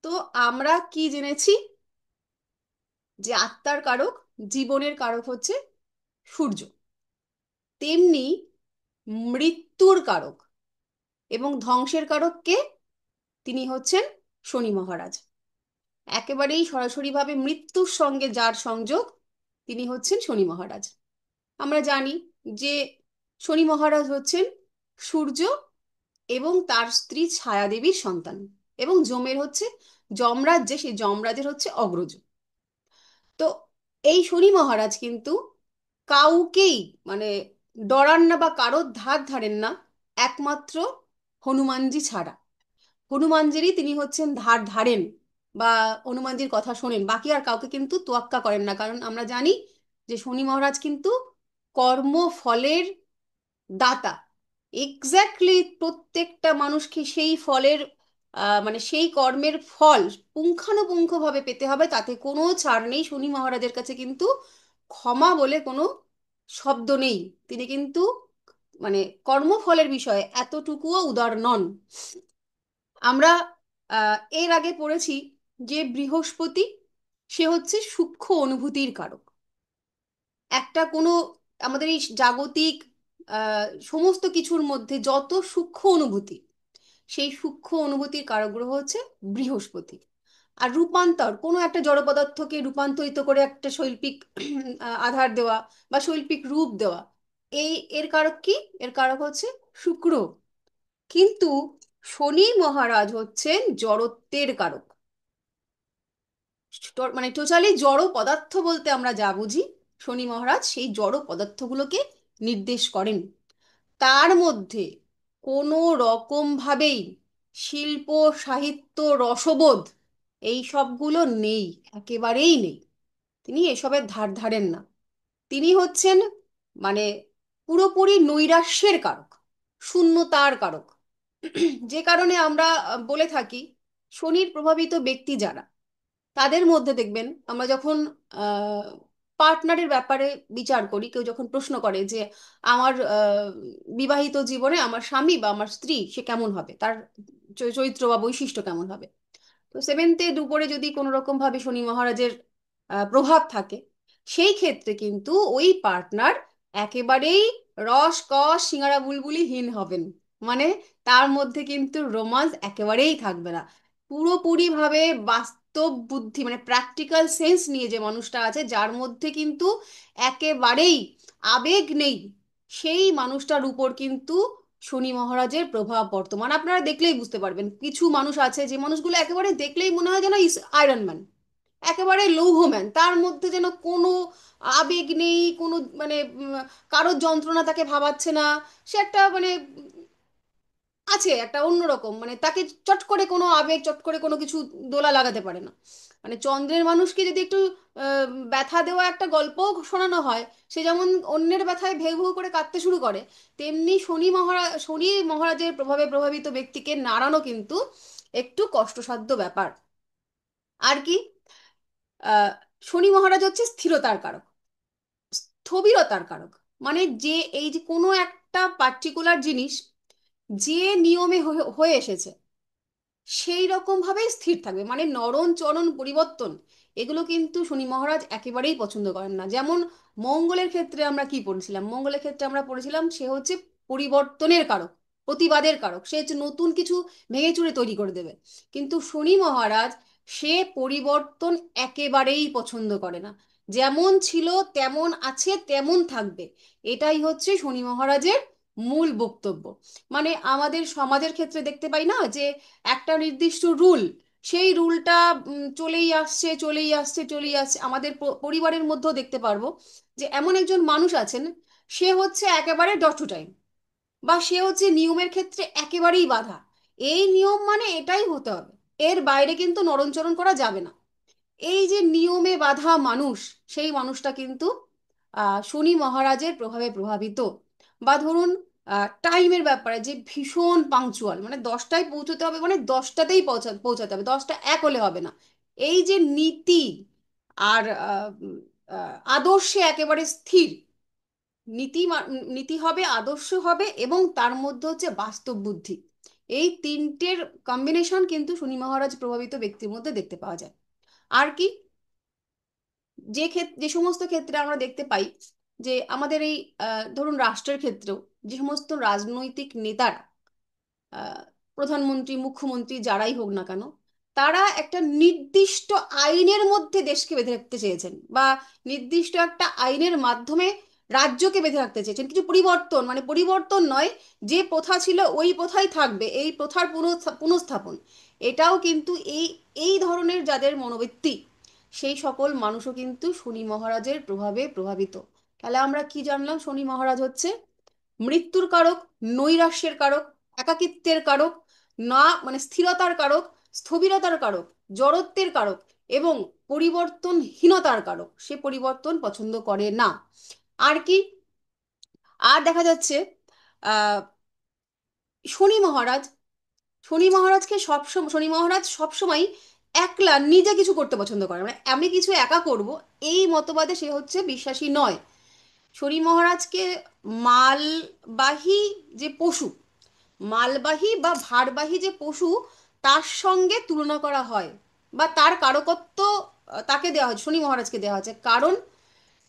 তো আমরা কি জেনেছি যে আত্মার কারক, জীবনের কারক হচ্ছে সূর্য। তেমনি মৃত্যুর কারক এবং ধ্বংসের কারক কে? তিনি হচ্ছেন শনি মহারাজ। একেবারেই সরাসরিভাবে মৃত্যুর সঙ্গে যার সংযোগ, তিনি হচ্ছেন শনি মহারাজ। আমরা জানি যে শনি মহারাজ হচ্ছেন সূর্য এবং তার স্ত্রী ছায়া দেবীর সন্তান, এবং যমের হচ্ছে যমরাজ, যে সেই যমরাজের হচ্ছে অগ্রজ। তো এই শনি মহারাজ কিন্তু কাউকেই মানে ডরান না বা কারোর ধার ধারেন না, একমাত্র হনুমানজি ছাড়া। হনুমানজিরই তিনি হচ্ছেন ধার ধারেন বা হনুমানজির কথা শোনেন, বাকি আর কাউকে কিন্তু তোয়াক্কা করেন না। কারণ আমরা জানি যে শনি মহারাজ কিন্তু কর্মফলের দাতা। এক্স্যাক্টলি প্রত্যেকটা মানুষকে সেই ফলের মানে সেই কর্মের ফল পুঙ্খানুপুঙ্খভাবে পেতে হবে, তাতে কোনো ছাড় নেই। শনি মহারাজের কাছে কিন্তু ক্ষমা বলে কোনো শব্দ নেই। তিনি কিন্তু মানে কর্মফলের বিষয়ে এতটুকুও উদার নন। আমরা এর আগে পড়েছি যে বৃহস্পতি, সে হচ্ছে সূক্ষ্ম অনুভূতির কারক। একটা কোনো আমাদের এই জাগতিক সমস্ত কিছুর মধ্যে যত সূক্ষ্ম অনুভূতি, সেই সূক্ষ্ম অনুভূতির কারক গ্রহ হচ্ছে বৃহস্পতি। আর রূপান্তর, কোনো একটা জড় পদার্থকে রূপান্তরিত করে একটা শৈল্পিক আধার দেওয়া বা শৈল্পিক রূপ দেওয়া, এই এর কারক কি? এর কারক হচ্ছে শুক্র। কিন্তু শনি মহারাজ হচ্ছেন জড়ত্বের কারক। মানে টোটালি জড় পদার্থ বলতে আমরা যা বুঝি, শনি মহারাজ সেই জড় পদার্থগুলোকে নির্দেশ করেন। তার মধ্যে কোনো রকম ভাবেই শিল্প, সাহিত্য, রসবোধ এই সবগুলো নেই, একেবারেই নেই। তিনি এসবের ধার ধারেন না। তিনি হচ্ছেন মানে পুরোপুরি নৈরাশ্যের কারক, শূন্যতার কারক। যে কারণে আমরা বলে থাকি শনির প্রভাবিত ব্যক্তি যারা, তাদের মধ্যে দেখবেন আমরা যখন পার্টনারের ব্যাপারে বিচার করি, কেউ যখন প্রশ্ন করে যে আমার বিবাহিত জীবনে আমার স্বামী বা আমার স্ত্রী সে কেমন হবে, তার চরিত্র বা বৈশিষ্ট্য কেমন হবে, তো সেভেন্থের উপরে যদি কোনো রকম ভাবে শনি মহারাজের প্রভাব থাকে, সেই ক্ষেত্রে কিন্তু ওই পার্টনার একেবারেই রস কস সিঙ্গারা বুলবুলিহীন হবেন। মানে তার মধ্যে কিন্তু রোমান্স একেবারেই থাকবে না। পুরোপুরি ভাবে বাস্তব বুদ্ধি মানে প্র্যাকটিক্যাল সেন্স নিয়ে যে মানুষটা আছে, যার মধ্যে কিন্তু একেবারেই আবেগ নেই, সেই মানুষটার উপর কিন্তু শনি মহারাজের প্রভাব বর্তমান। আপনারা দেখলেই বুঝতে পারবেন, কিছু মানুষ আছে যে মানুষগুলো একেবারে দেখলেই মনে হয় যেন আয়রন ম্যান, একেবারে লৌহম্যান, তার মধ্যে যেন কোনো আবেগ নেই, কোনো মানে কারোর যন্ত্রণা তাকে ভাবাচ্ছে না। সে একটা মানে আছে একটা অন্যরকম, মানে তাকে চট করে কোনো আবেগ, চট করে কোনো কিছু দোলা লাগাতে পারে না। মানে চন্দ্রের মানুষকে যদি একটু ব্যথা দেওয়া একটা গল্পও শোনানো হয়, সে যেমন অন্যের ব্যথায় ভেউ ভেউ করে কাঁদতে শুরু করে, তেমনি শনি মহারাজের প্রভাবে প্রভাবিত ব্যক্তিকে নাড়ানো কিন্তু একটু কষ্টসাধ্য ব্যাপার। আর কি, আহ শনি মহারাজ হচ্ছে স্থিরতার কারক, স্থবিরতার কারক। মানে যে এই যে কোনো একটা পার্টিকুলার জিনিস যে নিয়মে হয়ে এসেছে সেই রকম ভাবেই স্থির থাকবে, মানে নরণ চরণ পরিবর্তন এগুলো কিন্তু শনি মহারাজ একেবারেই পছন্দ করেন না। যেমন মঙ্গলের ক্ষেত্রে আমরা কি পড়েছিলাম, মঙ্গলের ক্ষেত্রে আমরা পড়েছিলাম সে হচ্ছে পরিবর্তনের কারক, প্রতিবাদের কারক, সে হচ্ছে নতুন কিছু ভেঙে চুরে তৈরি করে দেবে। কিন্তু শনি মহারাজ সে পরিবর্তন একেবারেই পছন্দ করে না। যেমন ছিল তেমন আছে, তেমন থাকবে, এটাই হচ্ছে শনি মহারাজের মূল বক্তব্য। মানে আমাদের সমাজের ক্ষেত্রে দেখতে পাই না যে একটা নির্দিষ্ট রুল, সেই রুলটা চলেই আসছে চলেই আসছে চলেই আসছে। আমাদের পরিবারের মধ্যেও দেখতে পারবো যে এমন একজন মানুষ আছেন, সে হচ্ছে একেবারে ডট টু টাইম, বা সে হচ্ছে নিয়মের ক্ষেত্রে একেবারেই বাধা। এই নিয়ম মানে এটাই হতে হবে, এর বাইরে কিন্তু নড়নচড়ন করা যাবে না। এই যে নিয়মে বাঁধা মানুষ, সেই মানুষটা কিন্তু শনি মহারাজের প্রভাবে প্রভাবিত। বা ধরুন টাইমের ব্যাপারে যে ভীষণ পাংচুয়াল, মানে 10টায় পৌঁছতে হবে, মানে 10টাতেই পৌঁছাতে হবে, 10টা 1 হলে হবে না। এই যে নীতি আর আদর্শে একেবারে স্থির, নীতি নীতি হবে, আদর্শ হবে, এবং তার মধ্যে হচ্ছে বাস্তব বুদ্ধি। এই তিনটের কম্বিনেশন কিন্তু শনি মহারাজ প্রভাবিত ব্যক্তির মধ্যে দেখতে পাওয়া যায়। আর কি, যে সমস্ত ক্ষেত্রে আমরা দেখতে পাই যে আমাদের এই ধরুন রাষ্ট্রের ক্ষেত্রেও যে সমস্ত রাজনৈতিক নেতারা, আহ, প্রধানমন্ত্রী, মুখ্যমন্ত্রী যারাই হোক না কেন, তারা একটা নির্দিষ্ট আইনের মধ্যে দেশকে বেঁধে রাখতে চেয়েছেন, বা নির্দিষ্ট একটা আইনের মাধ্যমে রাজ্যকে বেঁধে রাখতে চেয়েছেন। কিছু পরিবর্তন, মানে পরিবর্তন নয়, যে প্রথা ছিল ওই প্রথাই থাকবে, এই প্রথার পুনঃস্থাপন। এটাও কিন্তু এই এই ধরনের যাদের মনোবৃত্তি, সেই সকল মানুষও কিন্তু শনি মহারাজের প্রভাবে প্রভাবিত। তাহলে আমরা কি জানলাম? শনি মহারাজ হচ্ছে মৃত্যুর কারক, নৈরাশ্যের কারক, একাকিত্বের কারক, না মানে স্থিরতার কারক, স্থবিরতার কারক, জড়ত্বের কারক এবং পরিবর্তনহীনতার কারক। সে পরিবর্তন পছন্দ করে না। আর কি, আর দেখা যাচ্ছে আহ শনি মহারাজ, শনি মহারাজ সবসময় একলা নিজে কিছু করতে পছন্দ করে, মানে আমি কিছু একা করব এই মতবাদে সে হচ্ছে বিশ্বাসী নয়। শনি মহারাজকে মালবাহী যে পশু, মালবাহী বা ভারবাহী যে পশু, তার সঙ্গে তুলনা করা হয়, বা তার কারকত্ব তাকে দেওয়া হয়েছে, শনি মহারাজকে দেওয়া হয়েছে। কারণ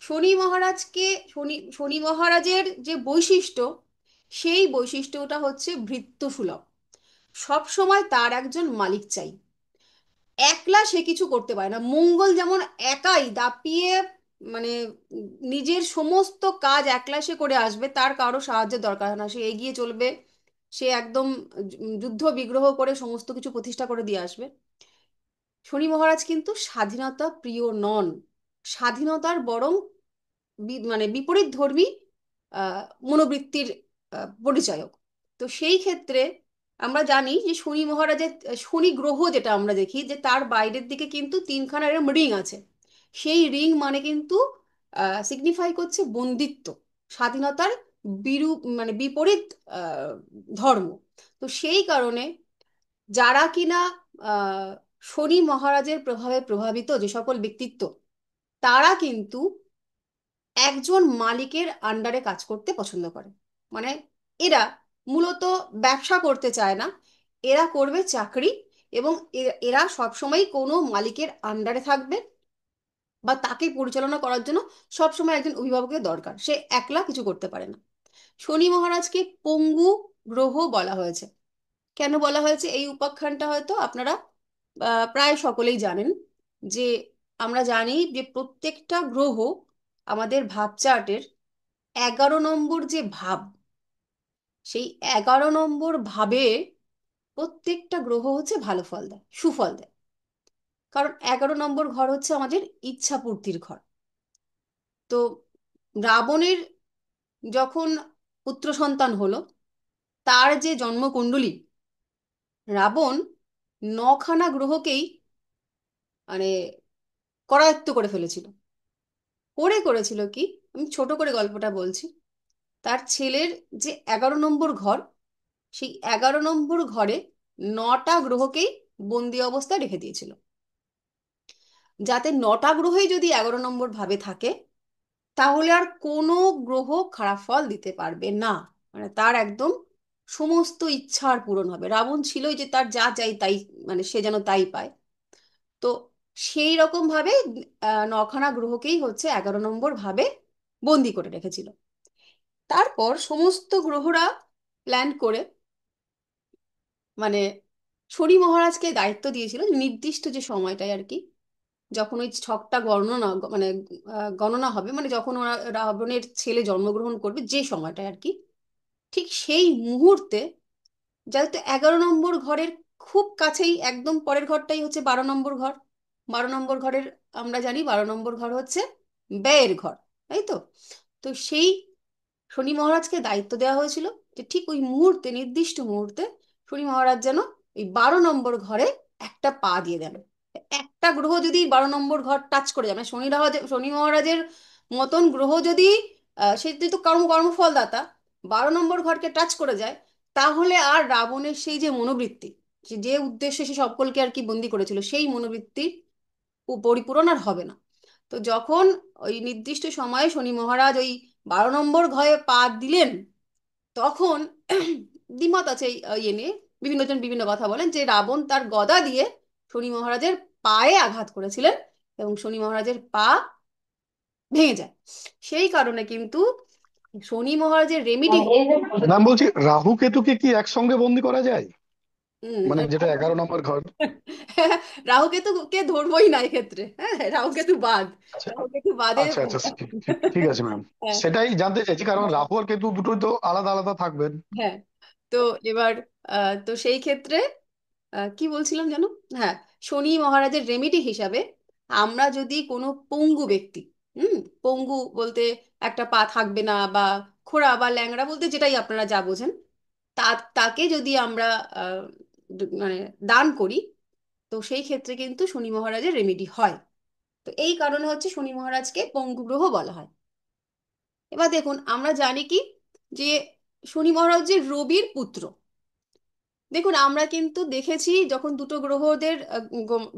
শনি মহারাজকে, শনি মহারাজের যে বৈশিষ্ট্য, সেই বৈশিষ্ট্যটা হচ্ছে ভৃত্য সুলভ। সব সময় তার একজন মালিক চাই, একলা সে কিছু করতে পারে না। মঙ্গল যেমন একাই দাপিয়ে, মানে নিজের সমস্ত কাজ একলা সে করে আসবে, তার কারো সাহায্যের দরকার হয় না, সে এগিয়ে চলবে, সে একদম যুদ্ধ বিগ্রহ করে সমস্ত কিছু প্রতিষ্ঠা করে দিয়ে আসবে। শনি মহারাজ কিন্তু স্বাধীনতা প্রিয় নন, স্বাধীনতার বরং মানে বিপরীত ধর্মী মনোবৃত্তির পরিচায়ক। তো সেই ক্ষেত্রে আমরা জানি যে শনি মহারাজের শনি গ্রহ যেটা আমরা দেখি যে তার বাইরের দিকে কিন্তু তিনখানা এরকম রিং আছে। সেই রিং মানে কিন্তু সিগনিফাই করছে বন্দিত্ব, স্বাধীনতার বিরূপ মানে বিপরীত আহ, ধর্ম। তো সেই কারণে যারা কিনা আহ শনি মহারাজের প্রভাবে প্রভাবিত যে সকল ব্যক্তিত্ব, তারা কিন্তু একজন মালিকের আন্ডারে কাজ করতে পছন্দ করে। মানে এরা মূলত ব্যবসা করতে চায় না, এরা করবে চাকরি, এবং এরা সবসময় কোনো মালিকের আন্ডারে থাকবে, বা তাকে পরিচালনা করার জন্য সবসময় একজন অভিভাবকের দরকার, সে একলা কিছু করতে পারে না। শনি মহারাজকে পঙ্গু গ্রহ বলা হয়েছে। কেন বলা হয়েছে এই উপাখ্যানটা হয়তো আপনারা প্রায় সকলেই জানেন। যে আমরা জানি যে প্রত্যেকটা গ্রহ আমাদের ভাব চার্টের 11 নম্বর যে ভাব, সেই 11 নম্বর ভাবে প্রত্যেকটা গ্রহ হচ্ছে ভালো ফল দেয়, সুফল দেয়। কারণ 11 নম্বর ঘর হচ্ছে আমাদের ইচ্ছা পূর্তির ঘর। তো রাবণের যখন পুত্র সন্তান হলো, তার যে জন্মকুণ্ডলী, রাবণ নখানা গ্রহকেই মানে করায়ত্ত করে ফেলেছিল। করেছিল কি, আমি ছোট করে গল্পটা বলছি। তার ছেলের যে 11 নম্বর ঘর, সেই 11 নম্বর ঘরে 9টা গ্রহকেই বন্দি অবস্থায় রেখে দিয়েছিল, যাতে 9টা গ্রহই যদি 11 নম্বর ভাবে থাকে, তাহলে আর কোনো গ্রহ খারাপ ফল দিতে পারবে না। মানে তার একদম সমস্ত ইচ্ছার পূরণ হবে। রাবণ ছিলই যে তার যা চাই তাই, মানে সে যেন তাই পায়। তো সেই রকম ভাবে নখানা গ্রহকেই হচ্ছে 11 নম্বর ভাবে বন্দি করে রেখেছিল। তারপর সমস্ত গ্রহরা প্ল্যান করে, মানে শনি মহারাজকে দায়িত্ব দিয়েছিল যে নির্দিষ্ট যে সময়টায় আর কি, যখন ওই ছকটা গণনা মানে গণনা হবে, মানে যখন ওরা রাবণের ছেলে জন্মগ্রহণ করবে যে সময়টায় আর কি, ঠিক সেই মুহূর্তে, যাতে 11 নম্বর ঘরের খুব কাছেই একদম পরের ঘরটাই হচ্ছে 12 নম্বর ঘর। 12 নম্বর ঘরের আমরা জানি 12 নম্বর ঘর হচ্ছে ব্যয়ের ঘর, তাই তো? তো সেই শনি মহারাজকে দায়িত্ব দেওয়া হয়েছিল যে ঠিক ওই মুহূর্তে, নির্দিষ্ট মুহূর্তে শনি মহারাজ যেন এই 12 নম্বর ঘরে একটা পা দিয়ে দেন। একটা গ্রহ যদি 12 নম্বর ঘর টাচ করে যায়, মানে শনি মহারাজের মতন গ্রহ যদি সে তো কর্মফলদাতা, 12 নম্বর ঘরকে টাচ করে যায়, তাহলে আর রাবণের সেই যে মনোবৃত্তি, যে উদ্দেশ্যে সে সকলকে আর কি বন্দি করেছিল, সেই মনোবৃত্তির পরিপূরণ আর হবে না। তো যখন ওই নির্দিষ্ট সময়ে শনি মহারাজ ওই 12 নম্বর ঘরে পা দিলেন, তখন দ্বিমত আছে এই ইয়ে নিয়ে, বিভিন্ন জন বিভিন্ন কথা বলেন যে রাবণ তার গদা দিয়ে শনি মহারাজের পায়ে আঘাত করেছিলেন এবং শনি মহারাজের পা ভেঙে যায়। সেই কারণে কিন্তু শনি মহারাজের রেমিডি। ম্যাম বলছি, রাহু কেতুকে কি একসঙ্গে বন্দি করা যায়? মানে যেটা 11 নম্বর ঘর। রাহু কেতু কে ধরবোই না এক্ষেত্রে, হ্যাঁ রাহু কেতু বাদ, আচ্ছা রাহু কেতু বাদে। আচ্ছা আচ্ছা, ঠিক আছে ম্যাম। হ্যাঁ। সেটাই জানতে চাইছি, কারণ রাহু আর কেতু দুটোই তো আলাদা আলাদা থাকবেন। হ্যাঁ। তো এবার তো সেই ক্ষেত্রে কি বলছিলাম যেন, হ্যাঁ, শনি মহারাজের রেমিডি হিসাবে আমরা যদি কোনো পঙ্গু ব্যক্তি, হুম, পঙ্গু বলতে একটা পা থাকবে না বা খোড়া বা ল্যাংড়া বলতে যেটাই আপনারা যা বোঝেন, তা তাকে যদি আমরা মানে দান করি, তো সেই ক্ষেত্রে কিন্তু শনি মহারাজের রেমেডি হয়। তো এই কারণে হচ্ছে শনি মহারাজকে পঙ্গু গ্রহ বলা হয়। এবার দেখুন আমরা জানি কি যে শনি মহারাজ যে রবির পুত্র। দেখুন আমরা কিন্তু দেখেছি যখন দুটো গ্রহদের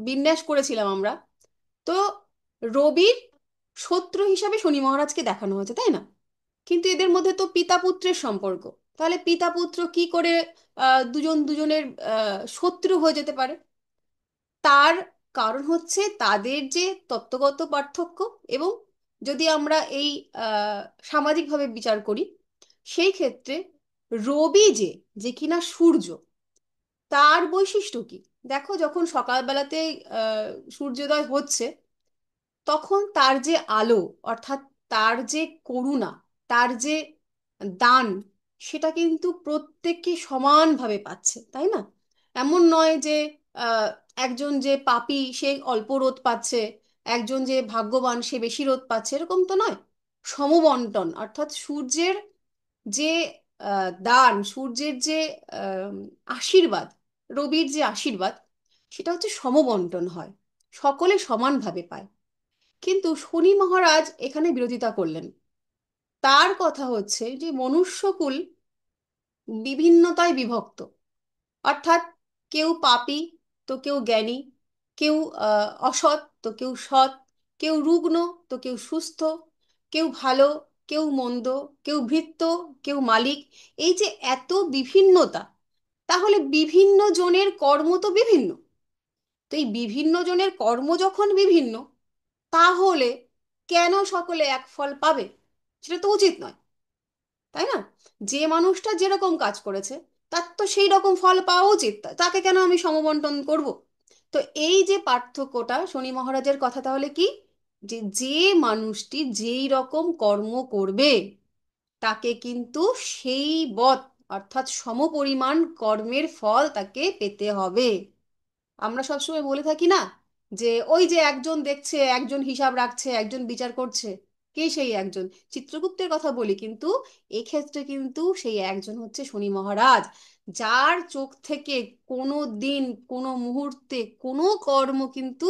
বিন্যাস করেছিলাম আমরা, তো রবির শত্রু হিসাবে শনি মহারাজকে দেখানো হয়েছে, তাই না? কিন্তু এদের মধ্যে তো পিতা পুত্রের সম্পর্ক, তাহলে পিতা পুত্র কি করে দুজন দুজনের শত্রু হয়ে যেতে পারে? তার কারণ হচ্ছে তাদের যে তত্ত্বগত পার্থক্য, এবং যদি আমরা এই সামাজিকভাবে বিচার করি, সেই ক্ষেত্রে রবি যে যে কিনা সূর্য, তার বৈশিষ্ট্য কি? দেখো যখন সকালবেলাতে আহ, সূর্যোদয় হচ্ছে, তখন তার যে আলো, অর্থাৎ তার যে করুণা, তার যে দান, সেটা কিন্তু প্রত্যেকে সমানভাবে পাচ্ছে, তাই না? এমন নয় যে আহ, একজন যে পাপী সে অল্প রোদ পাচ্ছে, একজন যে ভাগ্যবান সে বেশি রোদ পাচ্ছে, এরকম তো নয়। সমবন্টন, অর্থাৎ সূর্যের যে দান, সূর্যের যে আহ, আশীর্বাদ, রবির যে আশীর্বাদ, সেটা হচ্ছে সমবন্টন হয়, সকলে সমানভাবে পায়। কিন্তু শনি মহারাজ এখানে বিরোধিতা করলেন। তার কথা হচ্ছে যে মনুষ্যকুল বিভিন্নতায় বিভক্ত, অর্থাৎ কেউ পাপী তো কেউ জ্ঞানী, কেউ অসৎ তো কেউ সৎ, কেউ রুগ্ন তো কেউ সুস্থ, কেউ ভালো কেউ মন্দ, কেউ ভৃত্য কেউ মালিক। এই যে এত বিভিন্নতা, তাহলে বিভিন্ন জনের কর্ম তো বিভিন্ন। তো এই বিভিন্ন জনের কর্ম যখন বিভিন্ন, তাহলে কেন সকলে এক ফল পাবে? সেটা তো উচিত নয়, তাই না? যে মানুষটা যেরকম কাজ করেছে তার তো সেই রকম ফল পাওয়া উচিত, তাকে কেন আমি সমবন্টন করব? তো এই যে পার্থক্যটা শনি মহারাজের কথা, তাহলে কি, যে যে মানুষটি যেই রকম কর্ম করবে তাকে কিন্তু সেই বৎ, অর্থাৎ সমপরিমাণ কর্মের ফল তাকে পেতে হবে। আমরা সবসময় বলে থাকি না যে ওই যে একজন দেখছে, একজন হিসাব রাখছে, একজন বিচার করছে, কে সেই একজন? চিত্রগুপ্তের কথা বলি, কিন্তু এক্ষেত্রে কিন্তু সেই একজন হচ্ছে শনি মহারাজ, যার চোখ থেকে কোনো দিন, কোনো মুহূর্তে কোনো কর্ম কিন্তু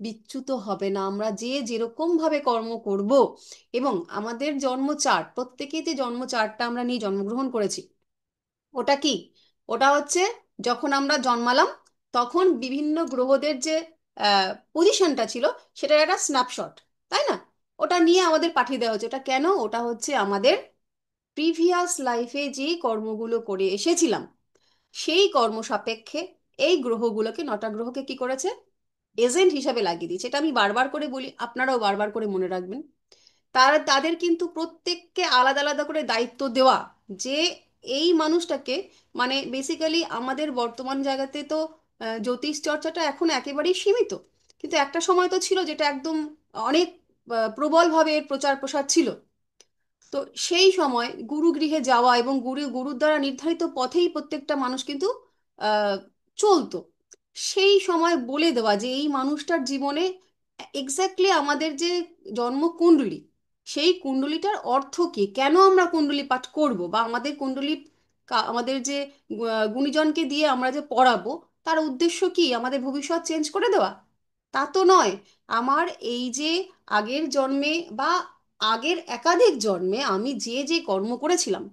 বিচ্যুত হবে না। আমরা যে যেরকম ভাবে কর্ম করব, এবং আমাদের জন্ম চার্ট, প্রত্যেকেই যে জন্ম চার্টটা আমরা নিয়ে জন্মগ্রহণ করেছি, ওটা কি, ওটা হচ্ছে যখন আমরা জন্মালাম তখন বিভিন্ন গ্রহদের যে পজিশনটা ছিল, সেটার একটা স্ন্যাপশট, তাই না? ওটা নিয়ে আমাদের পাঠিয়ে দেওয়া হচ্ছে। ওটা কেন? ওটা হচ্ছে আমাদের প্রিভিয়াস লাইফে যে কর্মগুলো করে এসেছিলাম, সেই কর্ম সাপেক্ষে এই গ্রহগুলোকে, নটা গ্রহকে কি করেছে, এজেন্ট হিসাবে লাগিয়ে দিয়েছে। এটা আমি বারবার করে বলি, আপনারাও বারবার করে মনে রাখবেন। তাদের কিন্তু প্রত্যেককে আলাদা আলাদা করে দায়িত্ব দেওয়া, যে এই মানুষটাকে, মানে বেসিক্যালি আমাদের বর্তমান জায়গাতে তো জ্যোতিষ চর্চাটা এখন একেবারেই সীমিত, কিন্তু একটা সময় তো ছিল যেটা একদম অনেক প্রবলভাবে এর প্রচার প্রসার ছিল। তো সেই সময় গুরুগৃহে যাওয়া এবং গুরুর দ্বারা নির্ধারিত পথেই প্রত্যেকটা মানুষ কিন্তু আহ, চলতো। সেই সময় বলে দেওয়া যে এই মানুষটার জীবনে এক্স্যাক্টলি আমাদের যে জন্মকুণ্ডলী, সেই কুণ্ডলীটার অর্থ কি, কেন আমরা কুণ্ডলী পাঠ করব, বা আমাদের কুণ্ডলী আমাদের যে গুণীজনকে দিয়ে আমরা যে পড়াবো, তার উদ্দেশ্য কি, আমাদের ভবিষ্যৎ চেঞ্জ করে দেওয়া? তা তো নয়। আমার এই যে আগের জন্মে বা আগের একাধিক জন্মে আমি যে যে কর্ম করেছিলাম,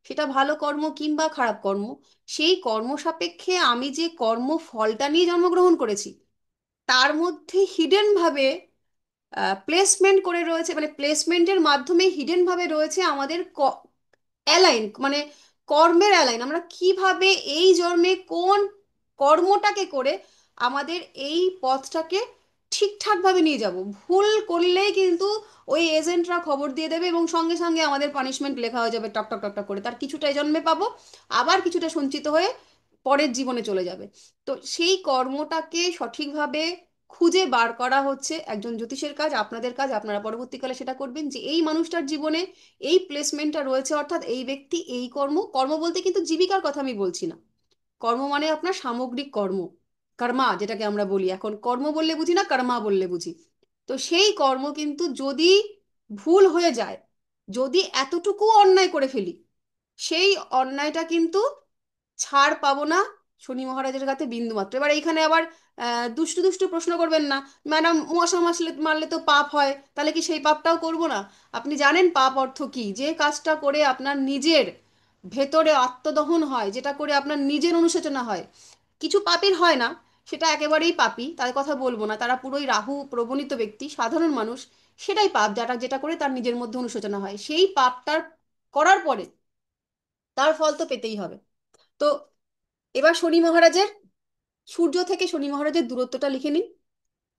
সেটা ভালো কর্ম কিংবা খারাপ কর্ম, সেই কর্ম সাপেক্ষে আমি যে কর্ম ফলটা নিয়ে জন্মগ্রহণ করেছি, তার মধ্যে হিডেন ভাবে প্লেসমেন্ট করে রয়েছে, মানে প্লেসমেন্টের মাধ্যমে হিডেন ভাবে রয়েছে আমাদের অ্যালাইন, মানে কর্মের অ্যালাইন, আমরা কিভাবে এই জন্মে কোন কর্মটাকে করে আমাদের এই পথটাকে ঠিকঠাকভাবে নিয়ে যাব। ভুল করলেই কিন্তু ওই এজেন্টরা খবর দিয়ে দেবে এবং সঙ্গে সঙ্গে আমাদের পানিশমেন্ট লেখা হয়ে যাবে টক টক টক টক করে, তার কিছুটা এই জন্মে পাবো, আবার কিছুটা সঞ্চিত হয়ে পরের জীবনে চলে যাবে। তো সেই কর্মটাকে সঠিকভাবে খুঁজে বার করা হচ্ছে একজন জ্যোতিষের কাজ, আপনাদের কাজ। আপনারা পরবর্তীকালে সেটা করবেন যে এই মানুষটার জীবনে এই প্লেসমেন্টটা রয়েছে, অর্থাৎ এই ব্যক্তি এই কর্ম, কর্ম বলতে কিন্তু জীবিকার কথা আমি বলছি না, কর্ম মানে আপনার সামগ্রিক কর্ম, কর্মা যেটাকে আমরা বলি, এখন কর্ম বললে বুঝি না, কর্মা বললে বুঝি। তো সেই কর্ম কিন্তু যদি ভুল হয়ে যায়, যদি এতটুকু অন্যায় করে ফেলি, সেই অন্যায়টা কিন্তু ছাড় পাবো না শনি মহারাজের কাছে বিন্দু মাত্র। এবার এইখানে আবার দুষ্টু দুষ্টু প্রশ্ন করবেন না, ম্যাডাম মশা মারলে মারলে তো পাপ হয়, তাহলে কি সেই পাপটাও করব না? আপনি জানেন পাপ অর্থ কি? যে কাজটা করে আপনার নিজের ভেতরে আত্মদহন হয়, যেটা করে আপনার নিজের অনুশোচনা হয়। কিছু পাপীর হয় না, সেটা একেবারেই পাপী, তার কথা বলবো না, তারা পুরোই রাহু প্রবণিত ব্যক্তি, সাধারণ মানুষ। সেটাই পাপ, যেটা যেটা করে তার নিজের মধ্যে অনুশোচনা হয়, সেই পাপটার করার পরে তার ফল তো পেতেই হবে। তো এবার শনি মহারাজের, সূর্য থেকে শনি মহারাজের দূরত্বটা লিখে নিন।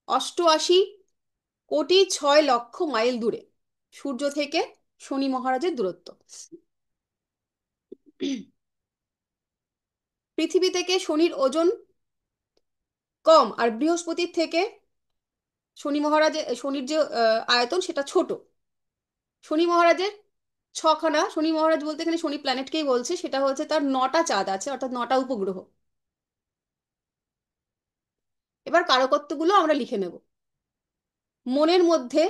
88,06,00,000 মাইল দূরে সূর্য থেকে শনি মহারাজের দূরত্ব। পৃথিবী থেকে শনির ওজন কম, আর বৃহস্পতির থেকে শনির যে আয়তন সেটা ছোট। শনি মহারাজের ছখানা, শনি মহারাজ বলতে এখানে শনি প্ল্যানেটকেই বলছে, সেটা হচ্ছে তার 9টা চাঁদ আছে, অর্থাৎ 9টা উপগ্রহ। এবার কারকত্বগুলো আমরা লিখে নেব। মনের মধ্যে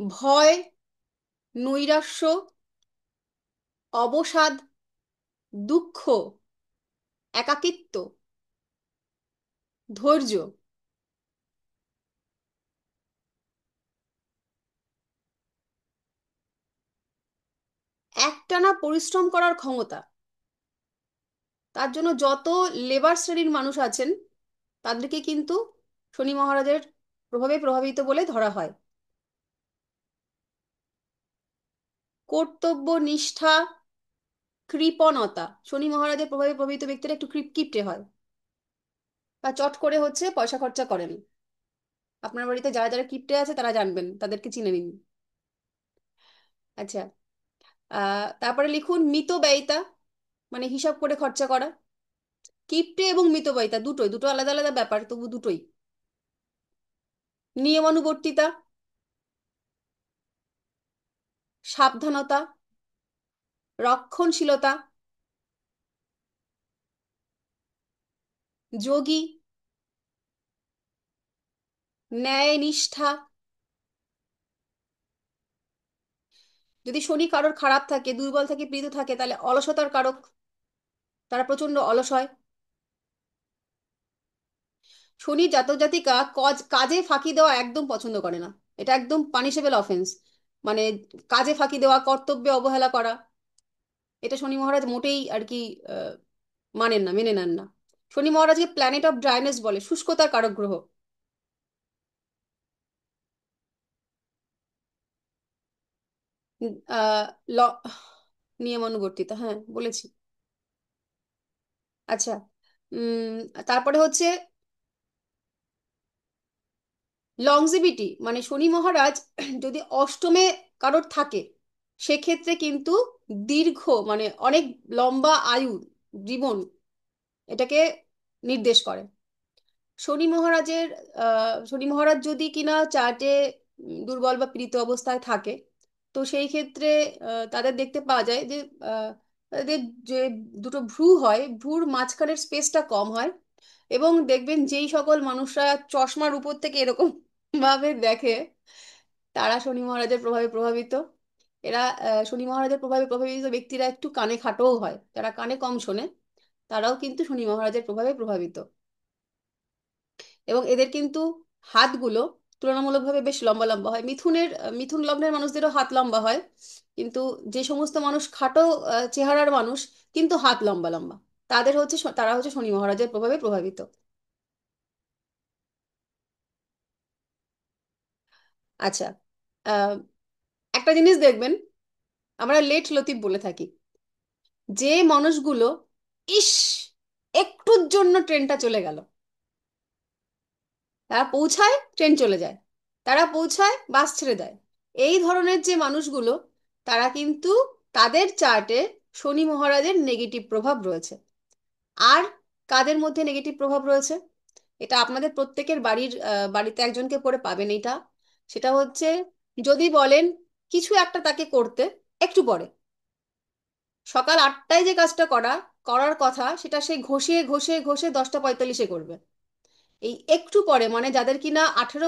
ভয়, নৈরাশ্য, অবসাদ, দুঃখ, একাকিত্ব, ধৈর্য, একটানা পরিশ্রম করার ক্ষমতা, তার জন্য যত লেবার শ্রেণীর মানুষ আছেন তাদেরকে কিন্তু শনি মহারাজের প্রভাবে প্রভাবিত বলে ধরা হয়। কর্তব্য নিষ্ঠা, কৃপণতা, শনি মহারাজের প্রভাবে প্রভাবিত ব্যক্তিরা একটু কিপটে হয়, বা চট করে হচ্ছে পয়সা খরচা করেন। আপনার বাড়িতে যারা যারা কিপটে আছে তারা জানবেন, তাদেরকে চিনে নিন। আচ্ছা, তারপরে লিখুন মিতব্যয়িতা, মানে হিসাব করে খরচা করা। কিপটে এবং মিতব্যয়িতা দুটোই, দুটো আলাদা আলাদা ব্যাপার, তবু দুটোই। নিয়মানুবর্তিতা, সাবধানতা, রক্ষণশীলতা, যোগী, ন্যায় নিষ্ঠা। যদি শনি কারোর খারাপ থাকে, দুর্বল থাকে, পীড়িত থাকে, তাহলে অলসতার কারক, তারা প্রচন্ড অলস হয়। শনি জাতক জাতিকা কাজে ফাঁকি দেওয়া একদম পছন্দ করে না, এটা একদম পানিশেবল অফেন্স, মানে কাজে ফাঁকি দেওয়া, কর্তব্যে অবহেলা করা, এটা শনি মহারাজ মোটেই আর কি আহ, মানেন না, মেনে নেন না। শনি মহারাজকে প্ল্যানেট অফ ড্রাইনেস বলে, শুষ্কতার কারক গ্রহ। উম, আহ, ল নিয়মানুবর্তিতা, হ্যাঁ বলেছি। আচ্ছা, উম তারপরে হচ্ছে লংজিভিটি, মানে শনি মহারাজ যদি অষ্টমে কারোর থাকে, সেক্ষেত্রে কিন্তু দীর্ঘ, মানে অনেক লম্বা আয়ু, জীবন, এটাকে নির্দেশ করে। শনি মহারাজের শনি মহারাজ যদি কিনা চার্টে দুর্বল বা পীড়িত অবস্থায় থাকে, তো সেই ক্ষেত্রে তাদের দেখতে পাওয়া যায় যে তাদের যে দুটো ভ্রু হয়, ভ্রুর মাঝখানের স্পেসটা কম হয়। এবং দেখবেন যেই সকল মানুষরা চশমার উপর থেকে এরকম ভাবে দেখে, তারা শনি মহারাজের প্রভাবে প্রভাবিত। এরা শনি মহারাজের প্রভাবে প্রভাবিত ব্যক্তিরা একটু কানে খাটোও হয়, যারা কানে কম শোনে তারাও কিন্তু শনি মহারাজের প্রভাবে প্রভাবিত। এবং এদের কিন্তু হাতগুলো তুলনামূলকভাবে বেশ লম্বা লম্বা হয়। মিথুন লগ্নের মানুষদেরও হাত লম্বা হয়, কিন্তু যে সমস্ত মানুষ খাটো চেহারার মানুষ কিন্তু হাত লম্বা লম্বা, তারা হচ্ছে শনি মহারাজের প্রভাবে প্রভাবিত। আচ্ছা, আহ, একটা জিনিস দেখবেন, আমরা লেট লতিফ বলে থাকি। যে মানুষগুলো, ইস, একটুর জন্য ট্রেনটা চলে গেল, তারা পৌঁছায় ট্রেন চলে যায়, তারা পৌঁছায় বাস ছেড়ে দেয়, এই ধরনের যে মানুষগুলো, তারা কিন্তু, তাদের চার্টে শনি মহারাজের নেগেটিভ প্রভাব রয়েছে। আর কাদের মধ্যে নেগেটিভ প্রভাব রয়েছে, এটা আপনাদের প্রত্যেকের বাড়িতে একজনকে করে পাবেন এটা। সেটা হচ্ছে, যদি বলেন কিছু একটা তাকে করতে, একটু পরে, সকাল 8টায় যে কাজটা করার কথা, সেটা সে ঘষে ঘষে ঘষে 10টা 45-এ করবে। এই একটু পরে মানে যাদের কিনা 18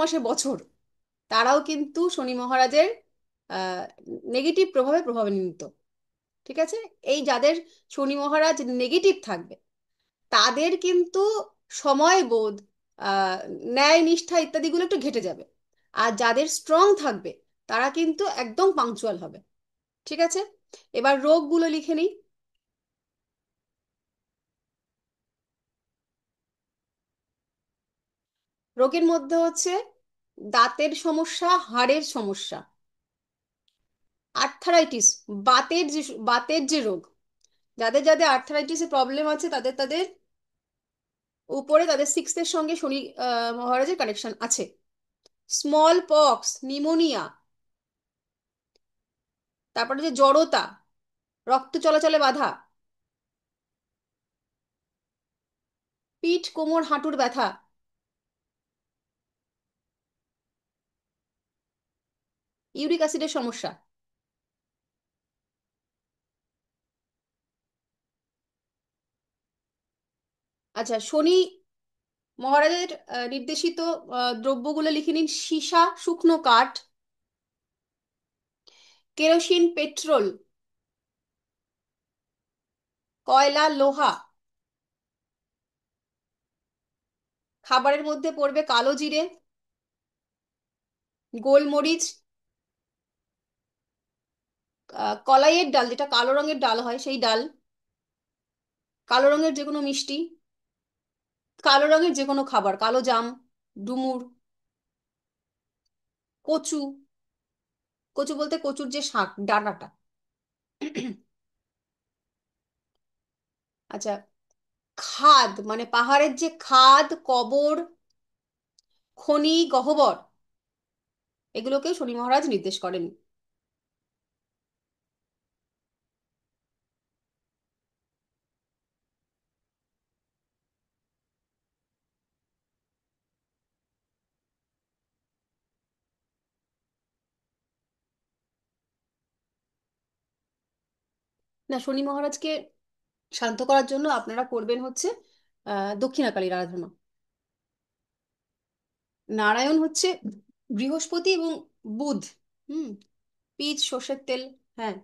মাসে বছর, তারাও কিন্তু শনি মহারাজের নেগেটিভ প্রভাবে প্রভাবান্বিত। ঠিক আছে? এই যাদের শনি মহারাজ নেগেটিভ থাকবে, তাদের কিন্তু সময়বোধ, আহ, ন্যায় নিষ্ঠা ইত্যাদিগুলো একটু ঘেটে যাবে। আর যাদের স্ট্রং থাকবে, তারা কিন্তু একদম পাংচুয়াল হবে। ঠিক আছে? এবার রোগগুলো লিখে নিই। রোগের মধ্যে হচ্ছে দাঁতের সমস্যা, হাড়ের সমস্যা, আর্থারাইটিস, বাতের যে রোগ, যাদের যাদের আর্থারাইটিসের প্রবলেম আছে, তাদের তাদের উপরে তাদের সিক্সথের সঙ্গে শনি মহারাজের কানেকশন আছে। স্মল পক্স, নিমোনিয়া, তারপরে যে জড়তা, রক্ত চলাচলে বাধা, পিঠ কোমর হাঁটুর ব্যথা, ইউরিক অ্যাসিডের সমস্যা। আচ্ছা, শনি মহারাজের নির্দেশিত দ্রব্যগুলো লিখে নিন: সীসা, শুকনো কাঠ, কেরোসিন, পেট্রোল, কয়লা, লোহা। খাবারের মধ্যে পড়বে কালো জিরে, গোলমরিচ, কলাইয়ের ডাল, যেটা কালো রঙের ডাল হয় সেই ডাল, কালো রঙের যে কোনো মিষ্টি, কালো রঙের যে কোনো খাবার, কালো জাম, ডুমুর, কচু। কচু বলতে কচুর যে শাক, ডাঁটাটা। আচ্ছা, খাদ মানে পাহাড়ের যে খাদ, কবর, খনি, গহ্বর, এগুলোকেও শনি মহারাজ নির্দেশ করেন। না, শনি মহারাজকে শান্ত করার জন্য আপনারা করবেন হচ্ছে দক্ষিণাকালীর আরাধনা। নারায়ণ হচ্ছে বৃহস্পতি এবং বুধ। হুম। পিচ, সর্ষের তেল। হ্যাঁ।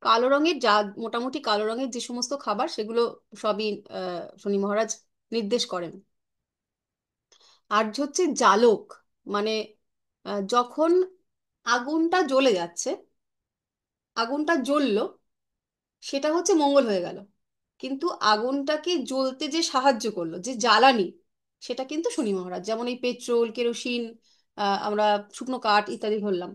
কালো রঙের মোটামুটি কালো রঙের যে সমস্ত খাবার, সেগুলো সবই শনি মহারাজ নির্দেশ করেন। আর হচ্ছে জালক, মানে যখন আগুনটা জ্বলে যাচ্ছে, আগুনটা জ্বললো, সেটা হচ্ছে মঙ্গল হয়ে গেল, কিন্তু আগুনটাকে জ্বলতে যে সাহায্য করলো, যে জ্বালানি, সেটা কিন্তু শনি মহারাজ। যেমন এই পেট্রোল, কেরোসিন, আমরা শুকনো কাঠ ইত্যাদি ধরলাম।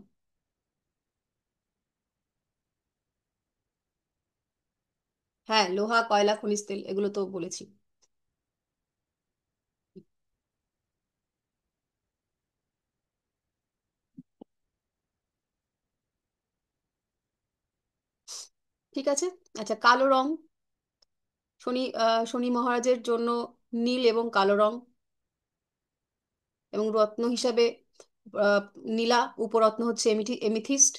হ্যাঁ, লোহা, কয়লা, খনিজ তেল, এগুলো তো বলেছি। ঠিক আছে। আচ্ছা, কালো রং, শনি মহারাজের জন্য নীল এবং কালো রং, এবং রত্ন হিসাবে আহ, নীলা, উপরত্ন হচ্ছে এমিথিস্ট।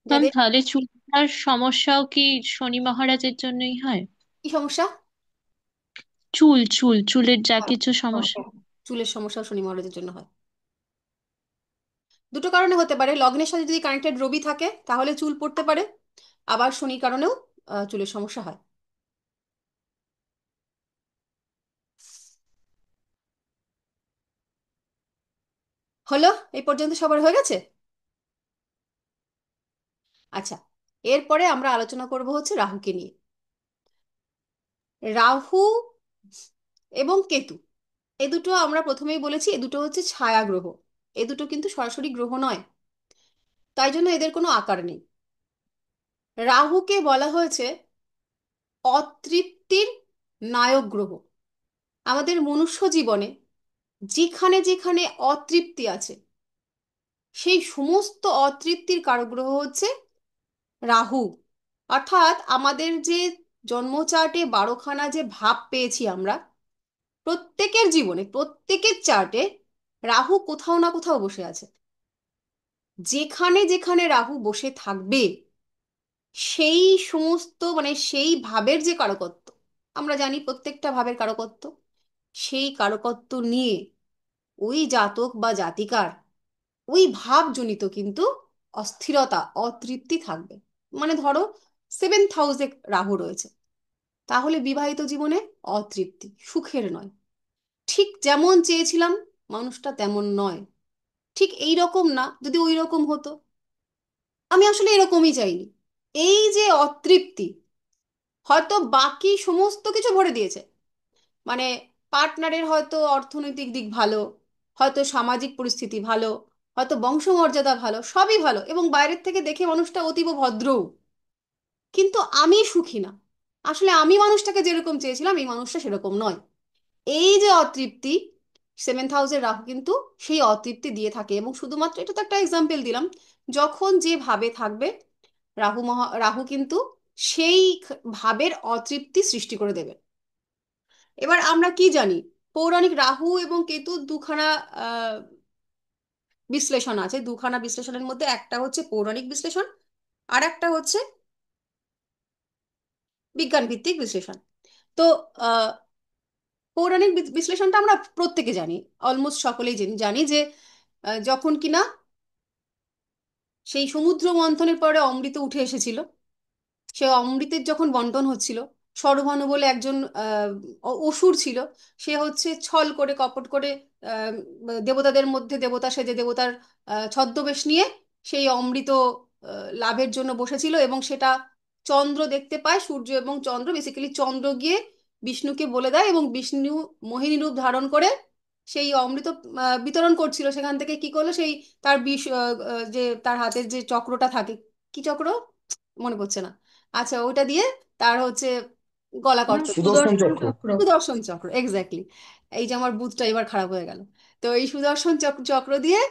ম্যাম, যাদের তাহলে চুলকার সমস্যাও কি শনি মহারাজের জন্যই হয়? কি সমস্যা? চুলের যা হ্যাঁ, কিছু সমস্যা। হ্যাঁ, চুলের সমস্যা শনি মহারাজের জন্য হয়। দুটো কারণে হতে পারে। লগ্নের সাথে যদি কানেক্টেড রবি থাকে, তাহলে চুল পড়তে পারে। আবার শনির কারণেও চুলের সমস্যা হয়। হলো? এই পর্যন্ত সবার হয়ে গেছে? আচ্ছা। এরপরে আমরা আলোচনা করব হচ্ছে রাহুকে নিয়ে। রাহু এবং কেতু, এ দুটো আমরা প্রথমেই বলেছি এ দুটো হচ্ছে ছায়া গ্রহ, এ দুটো কিন্তু সরাসরি গ্রহ নয়, তাই জন্য এদের কোনো আকার নেই। রাহুকে বলা হয়েছে অতৃপ্তির নায়ক গ্রহ। আমাদের মনুষ্য জীবনে যেখানে যেখানে অতৃপ্তি আছে, সেই সমস্ত অতৃপ্তির কারক গ্রহ হচ্ছে রাহু। অর্থাৎ আমাদের যে জন্মচার্টে 12খানা যে ভাব পেয়েছি আমরা, প্রত্যেকের জীবনে প্রত্যেকের চার্টে রাহু কোথাও না কোথাও বসে আছে। যেখানে যেখানে রাহু বসে থাকবে, সেই সমস্ত মানে সেই ভাবের যে কারকত্ব, আমরা জানি প্রত্যেকটা ভাবের কারকত্ব, সেই কারকত্ব নিয়ে ওই জাতক বা জাতিকার ওই ভাবজনিত কিন্তু অস্থিরতা অতৃপ্তি থাকবে। মানে ধরো 7th হাউসে রাহু রয়েছে, তাহলে বিবাহিত জীবনে অতৃপ্তি, সুখের নয়। ঠিক যেমন চেয়েছিলাম মানুষটা তেমন নয়, ঠিক এই রকম না, যদি ওই রকম হতো, আমি আসলে এরকমই চাইনি। এই যে অতৃপ্তি, হয়তো বাকি সমস্ত কিছু ভরে দিয়েছে, মানে পার্টনারের হয়তো অর্থনৈতিক দিক ভালো, হয়তো সামাজিক পরিস্থিতি ভালো, হয়তো বংশমর্যাদা ভালো, সবই ভালো, এবং বাইরের থেকে দেখে মানুষটা অতীব ভদ্রও, কিন্তু আমি সুখী না। আসলে আমি মানুষটাকে যেরকম চেয়েছিলাম এই মানুষটা সেরকম নয়। এই যে অতৃপ্তি, 7th হাউসের রাহু কিন্তু সেই অতৃপ্তি দিয়ে থাকে। এবং শুধুমাত্র এটা তো একটা এক্সাম্পল দিলাম, যখন যে ভাবে থাকবে রাহু কিন্তু সেই ভাবের অতৃপ্তি সৃষ্টি করে দেবে। এবার আমরা কি জানি, পৌরাণিক রাহু এবং কেতু দুখানা আহ, বিশ্লেষণ আছে। দুখানা বিশ্লেষণের মধ্যে একটা হচ্ছে পৌরাণিক বিশ্লেষণ, আর একটা হচ্ছে বিজ্ঞান ভিত্তিক বিশ্লেষণ। তো আহ, পৌরাণিক বিশ্লেষণটা আমরা প্রত্যেকে জানি, অলমোস্ট সকলেই জানি জানি যে যখন কিনা সেই সমুদ্র মন্থনের পরে অমৃত উঠে এসেছিল, সে অমৃতের যখন বন্টন হচ্ছিল, শরভানু বলে একজন অসুর ছিল, সে হচ্ছে ছল করে কপট করে আহ, দেবতাদের মধ্যে দেবতা সেজে দেবতার ছদ্মবেশ নিয়ে সেই অমৃত লাভের জন্য বসেছিল। এবং সেটা চন্দ্র দেখতে পায়, সূর্য এবং চন্দ্র, বেসিক্যালি চন্দ্র গিয়ে বিষ্ণুকে বলে দেয়, এবং বিষ্ণু মোহিনী রূপ ধারণ করে সেই অমৃত বিতরণ করছিল। সেখান থেকে কি করলো, সেই তার বিষ যে তার হাতের যে চক্রটা থাকে, কি চক্র মনে পড়ছে না, আচ্ছা ওইটা দিয়ে তার হচ্ছে গলা কর্তন, সুদর্শন সুদর্শন চক্র। চক্র। সুদর্শন চক্র, এক্স্যাক্টলি। এই যে আমার বুথটা এবার খারাপ হয়ে গেল। তো এই সুদর্শন চক্র দিয়ে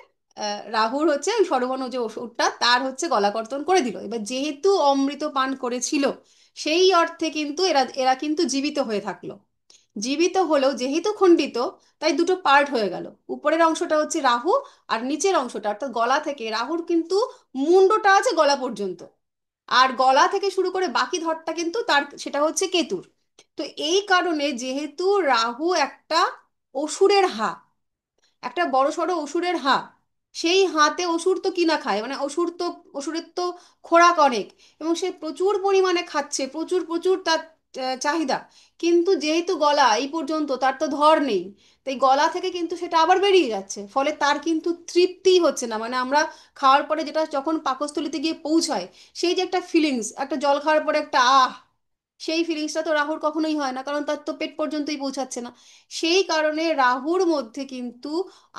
রাহুর হচ্ছে ওই সরবণ যে ওষুধটা তার হচ্ছে গলা কর্তন করে দিল। এবার যেহেতু অমৃত পান করেছিল, সেই অর্থে কিন্তু এরা এরা কিন্তু জীবিত হয়ে থাকলো। জীবিত হলেও যেহেতু খণ্ডিত, তাই দুটো পার্ট হয়ে গেল। উপরের অংশটা হচ্ছে রাহু, আর নিচের অংশটা অর্থাৎ গলা থেকে রাহুর কিন্তু মুন্ডটা আছে গলা পর্যন্ত, আর গলা থেকে শুরু করে বাকি ধরটা কিন্তু তার সেটা হচ্ছে কেতুর। তো এই কারণে যেহেতু রাহু একটা অসুরের একটা বড় সড়ো অসুরের সেই হাতে অসুর তো কিনা খায়, মানে অসুরের তো খোরাক অনেক, এবং সে প্রচুর পরিমাণে খাচ্ছে, প্রচুর প্রচুর তার চাহিদা। কিন্তু যেহেতু গলা এই পর্যন্ত, তার তো ধর নেই, তাই গলা থেকে কিন্তু সেটা আবার বেরিয়ে যাচ্ছে, ফলে তার কিন্তু তৃপ্তিই হচ্ছে না। মানে আমরা খাওয়ার পরে যেটা যখন পাকস্থলিতে গিয়ে পৌঁছায়, সেই যে একটা ফিলিংস, একটা জল খাওয়ার পরে একটা সেই ফিলিংসটা তো রাহুর কখনোই হয় না, কারণ তার তো পেট পর্যন্তই পৌঁছাচ্ছে না। সেই কারণে রাহুর মধ্যে কিন্তু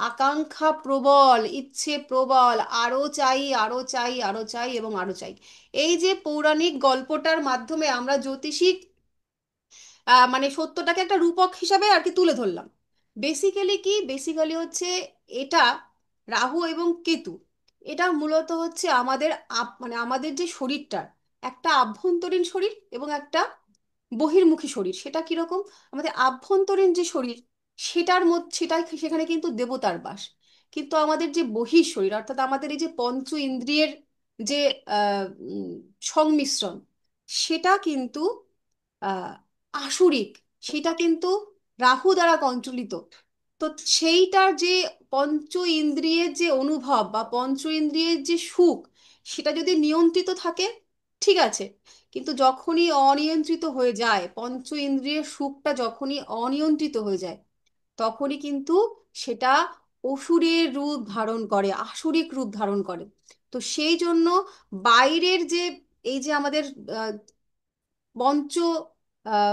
আকাঙ্ক্ষা প্রবল, ইচ্ছে প্রবল, আরো চাই আরো চাই আরো চাই এবং আরো চাই। এই যে পৌরাণিক গল্পটার মাধ্যমে আমরা জ্যোতিষিক মানে সত্যটাকে একটা রূপক হিসাবে আর কি তুলে ধরলাম। বেসিক্যালি কি, বেসিক্যালি হচ্ছে এটা রাহু এবং কেতু, এটা মূলত হচ্ছে আমাদের মানে আমাদের যে শরীরটার একটা আভ্যন্তরীণ শরীর এবং একটা বহির্মুখী শরীর। সেটা কিরকম, আমাদের আভ্যন্তরীণ যে শরীর, সেটার মধ্যে সেখানে কিন্তু দেবতার বাস। কিন্তু আমাদের যে বহির শরীর, অর্থাৎ আমাদের এই যে পঞ্চ ইন্দ্রিয়ের যে সংমিশ্রণ, সেটা কিন্তু আহ আসুরিক, সেটা কিন্তু রাহু দ্বারা কন্ট্রোলিত। তো সেইটার যে পঞ্চ ইন্দ্রিয়ের যে অনুভব বা পঞ্চ ইন্দ্রিয়ের যে সুখ, সেটা যদি নিয়ন্ত্রিত থাকে, ঠিক আছে। কিন্তু যখনই অনিয়ন্ত্রিত হয়ে যায়, পঞ্চ ইন্দ্রিয়ের সুখটা যখনই অনিয়ন্ত্রিত হয়ে যায়, তখনই কিন্তু সেটা অসুরের রূপ ধারণ করে, আসুরিক রূপ ধারণ করে। তো সেই জন্য বাইরের যে এই যে আমাদের পঞ্চ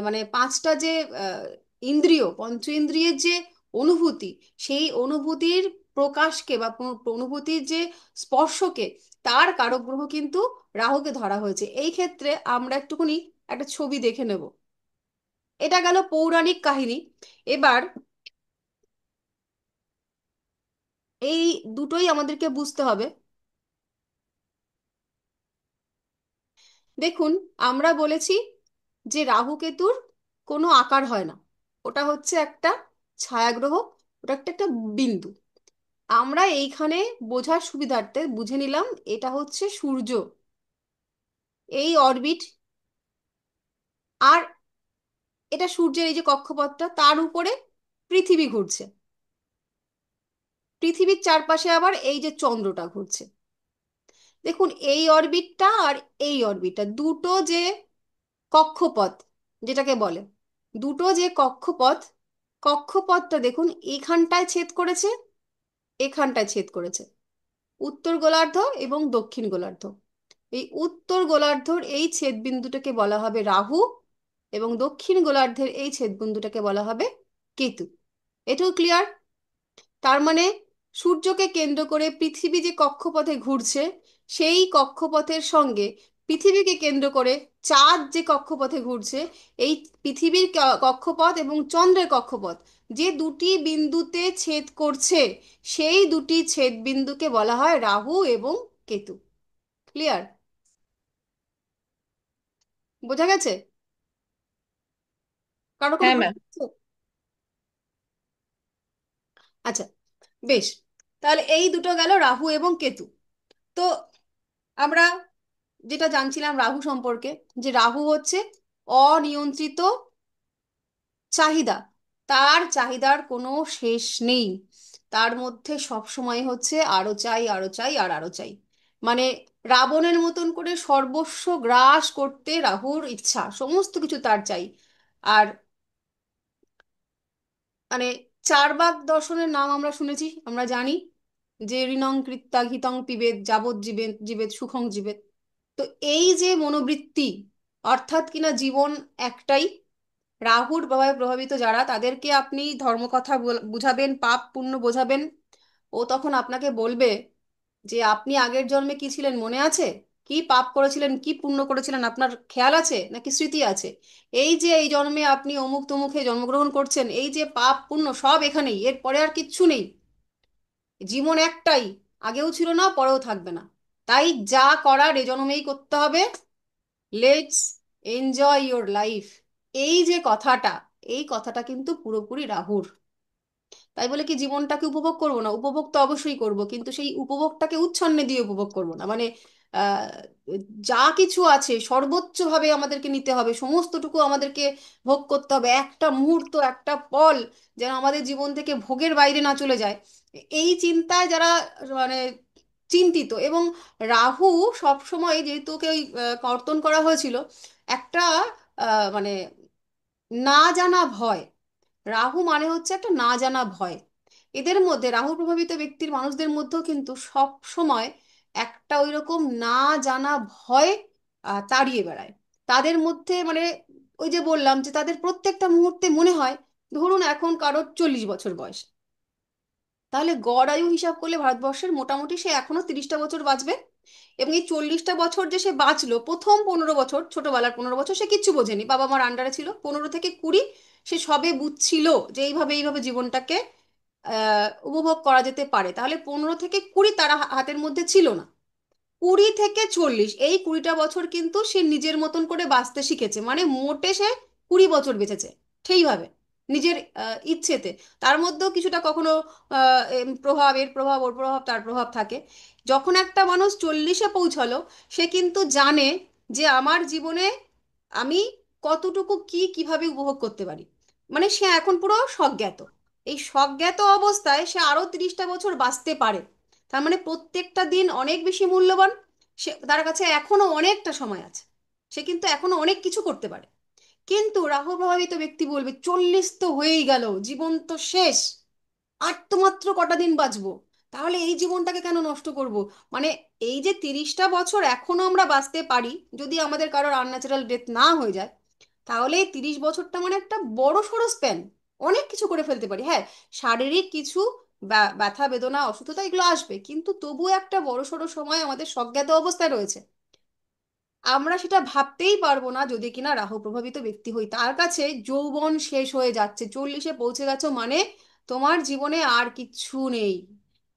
মানে পাঁচটা যে আহ, ইন্দ্রিয়, পঞ্চ ইন্দ্রিয়ের যে অনুভূতি, সেই অনুভূতির প্রকাশকে বা অনুভূতির যে স্পর্শকে, তার কারক গ্রহ কিন্তু রাহুকে ধরা হয়েছে। এই ক্ষেত্রে আমরা একটুখানি একটা ছবি দেখে নেব। এটা গেল পৌরাণিক কাহিনী। এবার এই দুটোই আমাদেরকে বুঝতে হবে। দেখুন, আমরা বলেছি যে রাহু কেতুর কোনো আকার হয় না, ওটা হচ্ছে একটা ছায়াগ্রহ, ওটা একটা একটা বিন্দু। আমরা এইখানে বোঝার সুবিধার্থে বুঝে নিলাম এটা হচ্ছে সূর্য, এই অরবিট। আর এটা সূর্যের এই যে কক্ষপথটা, তার উপরে পৃথিবী ঘুরছে, পৃথিবীর চারপাশে আবার এই যে চন্দ্রটা ঘুরছে। দেখুন, এই অরবিটটা আর এই অরবিটটা, দুটো যে কক্ষপথ যেটাকে বলে, দুটো যে কক্ষপথ, কক্ষপথটা দেখুন এইখানটায় ছেদ করেছে, এখানটায় ছেদ করেছে, উত্তর গোলার্ধ এবং দক্ষিণ গোলার্ধ। এই উত্তর গোলার্ধর এই ছেদবিন্দুটাকে বলা হবে রাহু, এবং দক্ষিণ গোলার্ধের এই ছেদবিন্দুটাকে বলা হবে কেতু। এটাও ক্লিয়ার? তার মানে সূর্যকে কেন্দ্র করে পৃথিবী যে কক্ষপথে ঘুরছে, সেই কক্ষপথের সঙ্গে পৃথিবীকে কেন্দ্র করে চাঁদ যে কক্ষপথে ঘুরছে, এই পৃথিবীর কক্ষপথ এবং চন্দ্রের কক্ষপথ যে দুটি বিন্দুতে ছেদ করছে, সেই দুটি ছেদ বিন্দুকে বলা হয় রাহু এবং কেতু। ক্লিয়ার? বোঝা গেছে? কারো কোনো হ্যাঁ প্রশ্ন ম্যাম। আছে? আচ্ছা, বেশ। তাহলে এই দুটো গেল রাহু এবং কেতু। তো আমরা যেটা জানছিলাম রাহু সম্পর্কে, যে রাহু হচ্ছে অনিয়ন্ত্রিত চাহিদা, তার চাহিদার কোনো শেষ নেই, তার মধ্যে সব সময় হচ্ছে আরো চাই, আরো চাই, আর আরো চাই। মানে রাবণের মতন করে সর্বস্ব গ্রাস করতে রাহুর ইচ্ছা, সমস্ত কিছু তার চাই। আর মানে চার্বাক দর্শনের নাম আমরা শুনেছি, আমরা জানি যে ঋণং কৃত্বা ঘিতং পিবেত যাবৎ জীবেত জীবেত সুখং জীবেত। তো এই যে মনোবৃত্তি, অর্থাৎ কিনা জীবন একটাই, রাহুর প্রভাবে প্রভাবিত যারা, তাদেরকে আপনি ধর্মকথা বুঝাবেন, পাপ পুণ্য বোঝাবেন, ও তখন আপনাকে বলবে যে আপনি আগের জন্মে কি ছিলেন মনে আছে, কি পাপ করেছিলেন, কি পুণ্য করেছিলেন, আপনার খেয়াল আছে নাকি স্মৃতি আছে? এই যে এই জন্মে আপনি অমুক তমুকে জন্মগ্রহণ করছেন, এই যে পাপ পুণ্য সব এখানেই, এর পরে আর কিচ্ছু নেই। জীবন একটাই, আগেও ছিল না, পরেও থাকবে না। তাই যা করার এ জন্মেই করতে হবে। Let's enjoy your life. এই যে কথাটা, এই কথাটা কিন্তু পুরোপুরি রাহুর। তাই বলে কি জীবনটাকে উপভোগ করব না? উপভোগ তো অবশ্যই করব, কিন্তু সেই উপভোগটাকে উচ্ছন্নে দিয়ে উপভোগ করব না। মানে আহ, যা কিছু আছে সর্বোচ্চভাবে আমাদেরকে নিতে হবে, সমস্তটুকু আমাদেরকে ভোগ করতে হবে, একটা মুহূর্ত, একটা পল যেন আমাদের জীবন থেকে ভোগের বাইরে না চলে যায়। এই চিন্তায় যারা মানে চিন্তিত, এবং রাহু সব সময় যেহেতু ওকে ওই কর্তন করা হয়েছিল একটা মানে না জানা ভয়, রাহু মানে হচ্ছে একটা না জানা ভয়। এদের মধ্যে, রাহু প্রভাবিত ব্যক্তির মানুষদের মধ্যেও কিন্তু সব সময় একটা ওই রকম না জানা ভয় তাড়িয়ে বেড়ায় তাদের মধ্যে। মানে ওই যে বললাম যে তাদের প্রত্যেকটা মুহূর্তে মনে হয়, ধরুন এখন কারোর 40 বছর বয়স, তাহলে গড় আয়ু হিসাব করলে ভারতবর্ষের মোটামুটি সে এখনো 30টা বছর বাঁচবে। এবং এই 40টা বছর যে সে বাঁচলো, প্রথম 15 বছর, ছোটবেলার 15 বছর সে কিচ্ছু বোঝেনি, বাবা মার আন্ডারে ছিল। 15 থেকে 20 সে সবে বুঝছিল যে এইভাবে এইভাবে জীবনটাকে উপভোগ করা যেতে পারে। তাহলে 15 থেকে 20 তারা হাতের মধ্যে ছিল না। 20 থেকে 40, এই 20টা বছর কিন্তু সে নিজের মতন করে বাঁচতে শিখেছে, মানে মোটে সে 20 বছর বেঁচেছে ঠিকভাবে, নিজের ইচ্ছেতে। তার মধ্যেও কিছুটা কখনো প্রভাব, এর প্রভাব, ওর প্রভাব, তার প্রভাব থাকে। যখন একটা মানুষ 40-এ পৌঁছালো, সে কিন্তু জানে যে আমার জীবনে আমি কতটুকু কি কিভাবে উপভোগ করতে পারি। মানে সে এখন পুরো সজ্ঞাত। এই সজ্ঞাত অবস্থায় সে আরো 30টা বছর বাঁচতে পারে। তার মানে প্রত্যেকটা দিন অনেক বেশি মূল্যবান, সে তার কাছে এখনো অনেকটা সময় আছে, সে কিন্তু এখনো অনেক কিছু করতে পারে। কিন্তু রাহু প্রভাবিত ব্যক্তি বলবে 40 তো হয়েই গেল, জীবন তো শেষ, আর তো মাত্র কটা দিন বাঁচবো, তাহলে এই জীবনটাকে কেন নষ্ট করব? মানে এই যে 30টা বছর এখনো আমরা বাঁচতে পারি, যদি আমাদের কারোর আনন্যাচারাল ডেথ না হয়ে যায়, তাহলে এই 30 বছরটা মানে একটা বড় সড়ো স্প্যান। অনেক কিছু করে ফেলতে পারি, হ্যাঁ। শারীরিক কিছু ব্যথা বেদনা অসুস্থতা এগুলো আসবে, কিন্তু তবুও একটা বড় সড়ো সময় আমাদের সজ্ঞাত অবস্থায় রয়েছে। আমরা সেটা ভাবতেই পারবো না যদি কিনা রাহু প্রভাবিত ব্যক্তি হই। তার কাছে যৌবন শেষ হয়ে যাচ্ছে, 40-এ পৌঁছে গেছো মানে তোমার জীবনে আর কিচ্ছু নেই।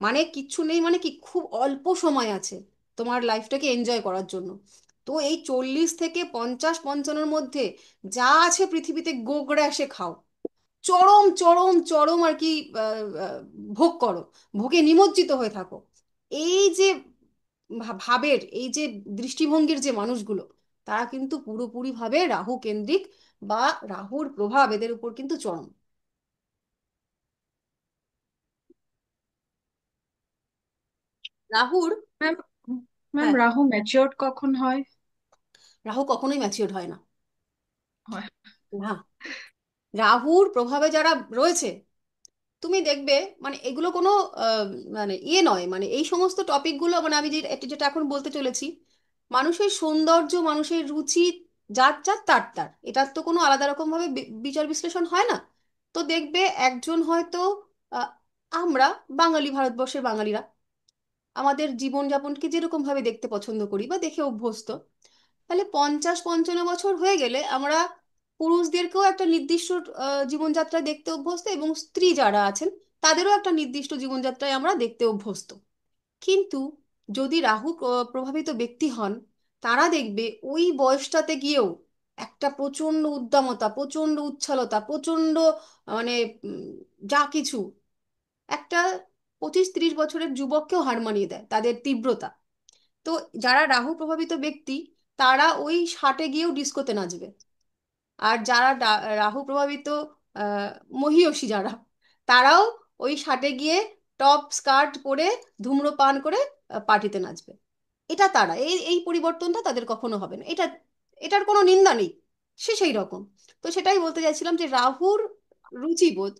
মানে কিচ্ছু নেই মানে কি, খুব অল্প সময় আছে তোমার লাইফটাকে এনজয় করার জন্য। তো এই 40 থেকে 50-55-এর মধ্যে যা আছে পৃথিবীতে গোগ্রাসে খাও, চরম চরম চরম আর কি, ভোগ করো, ভোগে নিমজ্জিত হয়ে থাকো। এই যে ভাবের, এই যে দৃষ্টিভঙ্গির যে মানুষগুলো, তারা কিন্তু পুরোপুরি ভাবে রাহু কেন্দ্রিক, বা রাহুর প্রভাব এদের উপর কিন্তু চরম। রাহুর, ম্যাম, ম্যাম হ্যাঁ, রাহু ম্যাচিওর কখন হয়? রাহু কখনোই ম্যাচিওর হয় না। হয়। না, রাহুর প্রভাবে যারা রয়েছে, তুমি দেখবে, মানে এগুলো কোনো আহ, মানে ইয়ে নয়, মানে এই সমস্ত টপিকগুলো, মানে আমি যেটা এখন বলতে চলেছি, মানুষের সৌন্দর্য, মানুষের রুচি, যার যার তার তার, এটার তো কোনো আলাদা রকম ভাবে বিচার বিশ্লেষণ হয় না। তো দেখবে একজন হয়তো, আহ, আমরা বাঙালি, ভারতবর্ষের বাঙালিরা আমাদের জীবনযাপনকে যেরকম ভাবে দেখতে পছন্দ করি বা দেখে অভ্যস্ত, তাহলে 50-55 বছর হয়ে গেলে আমরা পুরুষদেরকেও একটা নির্দিষ্ট জীবনযাত্রায় দেখতে অভ্যস্ত, এবং স্ত্রী যারা আছেন তাদেরও একটা নির্দিষ্ট জীবনযাত্রায় আমরা দেখতে অভ্যস্ত। কিন্তু যদি রাহু প্রভাবিত ব্যক্তি হন, তারা দেখবে ওই বয়সটাতে গিয়েও একটা প্রচণ্ড উদ্দামতা, প্রচণ্ড উচ্ছলতা, প্রচণ্ড মানে উম, যা কিছু, একটা 25-30 বছরের যুবককেও হার মানিয়ে দেয় তাদের তীব্রতা। তো যারা রাহু প্রভাবিত ব্যক্তি, তারা ওই 60-এ গিয়েও ডিস্কোতে নাচবে। আর যারা রাহু প্রভাবিত আহ, মহীয়সী যারা, তারাও ওই 60-এ গিয়ে টপ স্কার্ট পরে ধূম্রপান করে পার্টিতে নাচবে। এটা তারা, এই এই পরিবর্তনটা তাদের কখনো হবে না। এটার কোনো নিন্দা নেই, সে সেই রকম। তো সেটাই বলতে চাইছিলাম যে রাহুর রুচিবোধ,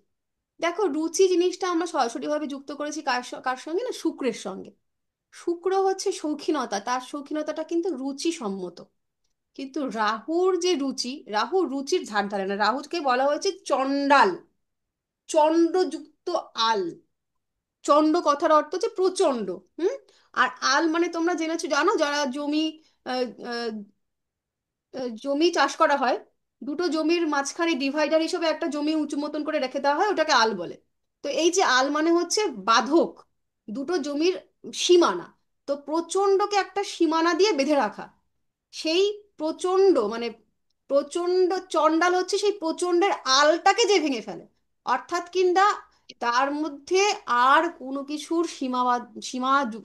দেখো রুচি জিনিসটা আমরা সরাসরিভাবে যুক্ত করেছি কার সঙ্গে না, শুক্রের সঙ্গে। শুক্র হচ্ছে শৌখিনতা, তার শৌখিনতাটা কিন্তু রুচি সম্মত। কিন্তু রাহুর যে রুচি, রাহুর রুচির ধার ধারে না, রাহুকে বলা হয়েছে চণ্ডাল, চণ্ডযুক্ত আল। চণ্ড কথার অর্থ হচ্ছে প্রচণ্ড। হুম। আর আল মানে তোমরা জেনেছো, জানো, যারা জমি আহ, আহ, জমি চাষ করা হয়, দুটো জমির মাঝখানে ডিভাইডার হিসেবে একটা জমি উঁচু মতন করে রেখে দেওয়া হয়, ওটাকে আল বলে। তো এই যে আল মানে হচ্ছে বাঁধক, দুটো জমির সীমানা। তো প্রচণ্ডকে একটা সীমানা দিয়ে বেঁধে রাখা, সেই প্রচণ্ড মানে প্রচণ্ড চণ্ডাল হচ্ছে সেই প্রচণ্ডের আলটাকে যে ভেঙে ফেলে। অর্থাৎ কিনা তার মধ্যে আর কোনো কিছুর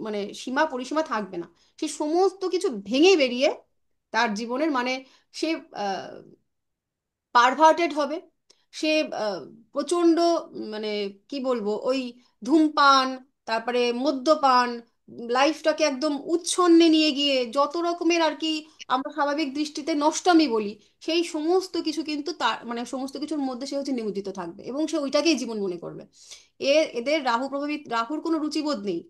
মানে সীমা পরিসীমা থাকবে না। সে সমস্ত কিছু ভেঙে বেরিয়ে তার জীবনের মানে সে পারভার্টেড হবে। সে প্রচণ্ড মানে কি বলবো, ওই ধূমপান, তারপরে মদ্যপান, লাইফটাকে একদম উচ্ছন্নে নিয়ে গিয়ে যত রকমের আর কি আমরা স্বাভাবিক দৃষ্টিতে নষ্টামি বলি, সেই সমস্ত কিছু কিন্তু তার মানে সমস্ত কিছুর মধ্যে সে হচ্ছে নিমজ্জিত থাকবে, এবং সে ওইটাকেই জীবন মনে করবে। এদের রাহু প্রভাবিত, রাহুর কোনো রুচিবোধ নেই।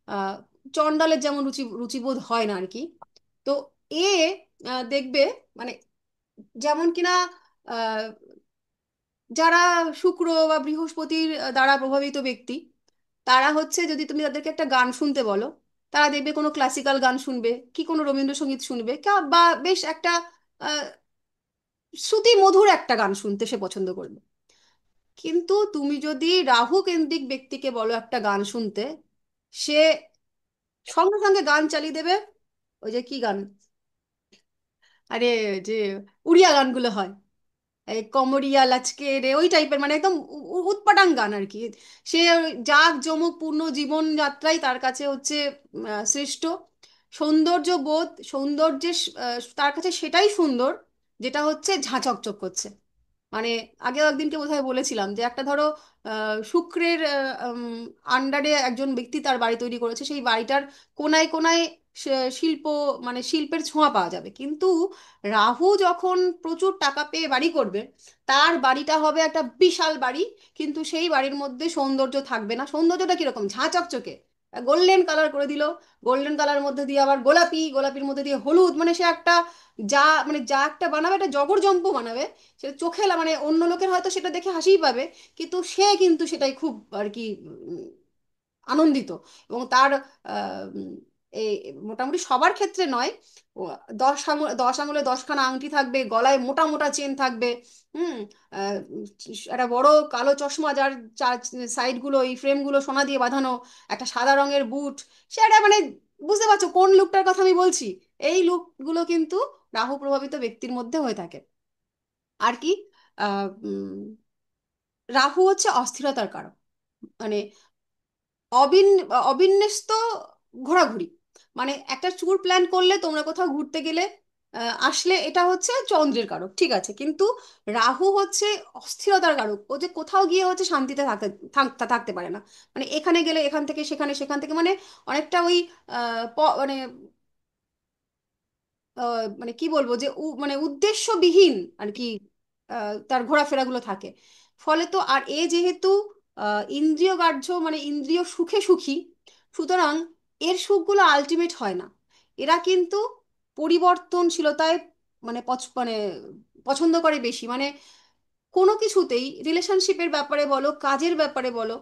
আহ চণ্ডালের যেমন রুচিবোধ হয় না আর কি। তো এ দেখবে, মানে যেমন কিনা যারা শুক্র বা বৃহস্পতির দ্বারা প্রভাবিত ব্যক্তি, তারা হচ্ছে যদি তুমি তাদেরকে একটা গান শুনতে বলো, তারা দেখবে কোনো ক্লাসিক্যাল গান শুনবে, কি কোনো রবীন্দ্রসঙ্গীত শুনবে, বা বেশ একটা আহ, শ্রুতি মধুর একটা গান শুনতে সে পছন্দ করবে। কিন্তু তুমি যদি রাহু কেন্দ্রিক ব্যক্তিকে বলো একটা গান শুনতে, সে সঙ্গে সঙ্গে গান চালিয়ে দেবে। ওই যে কি গান, আরে যে উড়িয়া গানগুলো হয়, এই কমরিয়া লাচকে রে, ওই টাইপের, মানে একদম উৎপাটাং গান আর কি। সে জাঁক জমক পূর্ণ জীবন যাত্রাই তার কাছে হচ্ছে শ্রেষ্ঠ। সৌন্দর্য বোধ, সৌন্দর্যের তার কাছে সেটাই সুন্দর যেটা হচ্ছে ঝাঁ চকচক করছে। মানে আগেও একদিনকে বোধহয় বলেছিলাম যে একটা ধরো শুক্রের আন্ডারে একজন ব্যক্তি তার বাড়ি তৈরি করেছে, সেই বাড়িটার কোনায় কোনায় শিল্প, মানে শিল্পের ছোঁয়া পাওয়া যাবে। কিন্তু রাহু যখন প্রচুর টাকা পেয়ে বাড়ি করবে, তার বাড়িটা হবে একটা বিশাল বাড়ি, কিন্তু সেই বাড়ির মধ্যে সৌন্দর্য থাকবে না। সৌন্দর্যটা কিরকম, ঝাঁ চকচকে, গোল্ডেন কালার করে দিল, গোল্ডেন কালার মধ্যে দিয়ে আবার গোলাপি, গোলাপির মধ্যে দিয়ে হলুদ, মানে সে একটা যা মানে যা একটা বানাবে, একটা জবরজম্প বানাবে। সেটা চোখে মানে অন্য লোকের হয়তো সেটা দেখে হাসিই পাবে, কিন্তু সে কিন্তু সেটাই খুব আর কি আনন্দিত। এবং তার এই মোটামুটি সবার ক্ষেত্রে নয়, ও 10 আঙুলে 10খানা আংটি থাকবে, গলায় মোটা মোটা চেন থাকবে। হুম। আহ, একটা বড় কালো চশমা, যার চার সাইডগুলো, এই ফ্রেমগুলো সোনা দিয়ে বাঁধানো, একটা সাদা রঙের বুট। সেটা মানে বুঝতে পারছো কোন লুকটার কথা আমি বলছি? এই লুকগুলো কিন্তু রাহু প্রভাবিত ব্যক্তির মধ্যে হয়ে থাকে। আর কি, আহ উম, রাহু হচ্ছে অস্থিরতার কারক। মানে অবিন অবিন্যস্ত ঘোরাঘুরি, মানে একটা ট্যুর প্ল্যান করলে, তোমরা কোথাও ঘুরতে গেলে, আসলে, এটা হচ্ছে চন্দ্রের কারক, ঠিক আছে, কিন্তু রাহু হচ্ছে অস্থিরতার কারক। ও যে কোথাও গিয়ে হচ্ছে শান্তিতে থাকতে পারে না। মানে এখানে গেলে এখান থেকে সেখানে, সেখান থেকে, মানে অনেকটা ওই মানে মানে কি বলবো, যে মানে উদ্দেশ্যবিহীন আর কি তার ঘোরাফেরাগুলো থাকে। ফলে তো, আর এ যেহেতু ইন্দ্রিয় গ্রাহ্য, মানে ইন্দ্রিয় সুখে সুখী, সুতরাং এর সুখগুলো আলটিমেট হয় না। এরা কিন্তু পরিবর্তনশীলতায় মানে মানে পছন্দ করে বেশি। মানে কোনো কিছুতেই, রিলেশনশিপের ব্যাপারে বলো, কাজের ব্যাপারে বলো,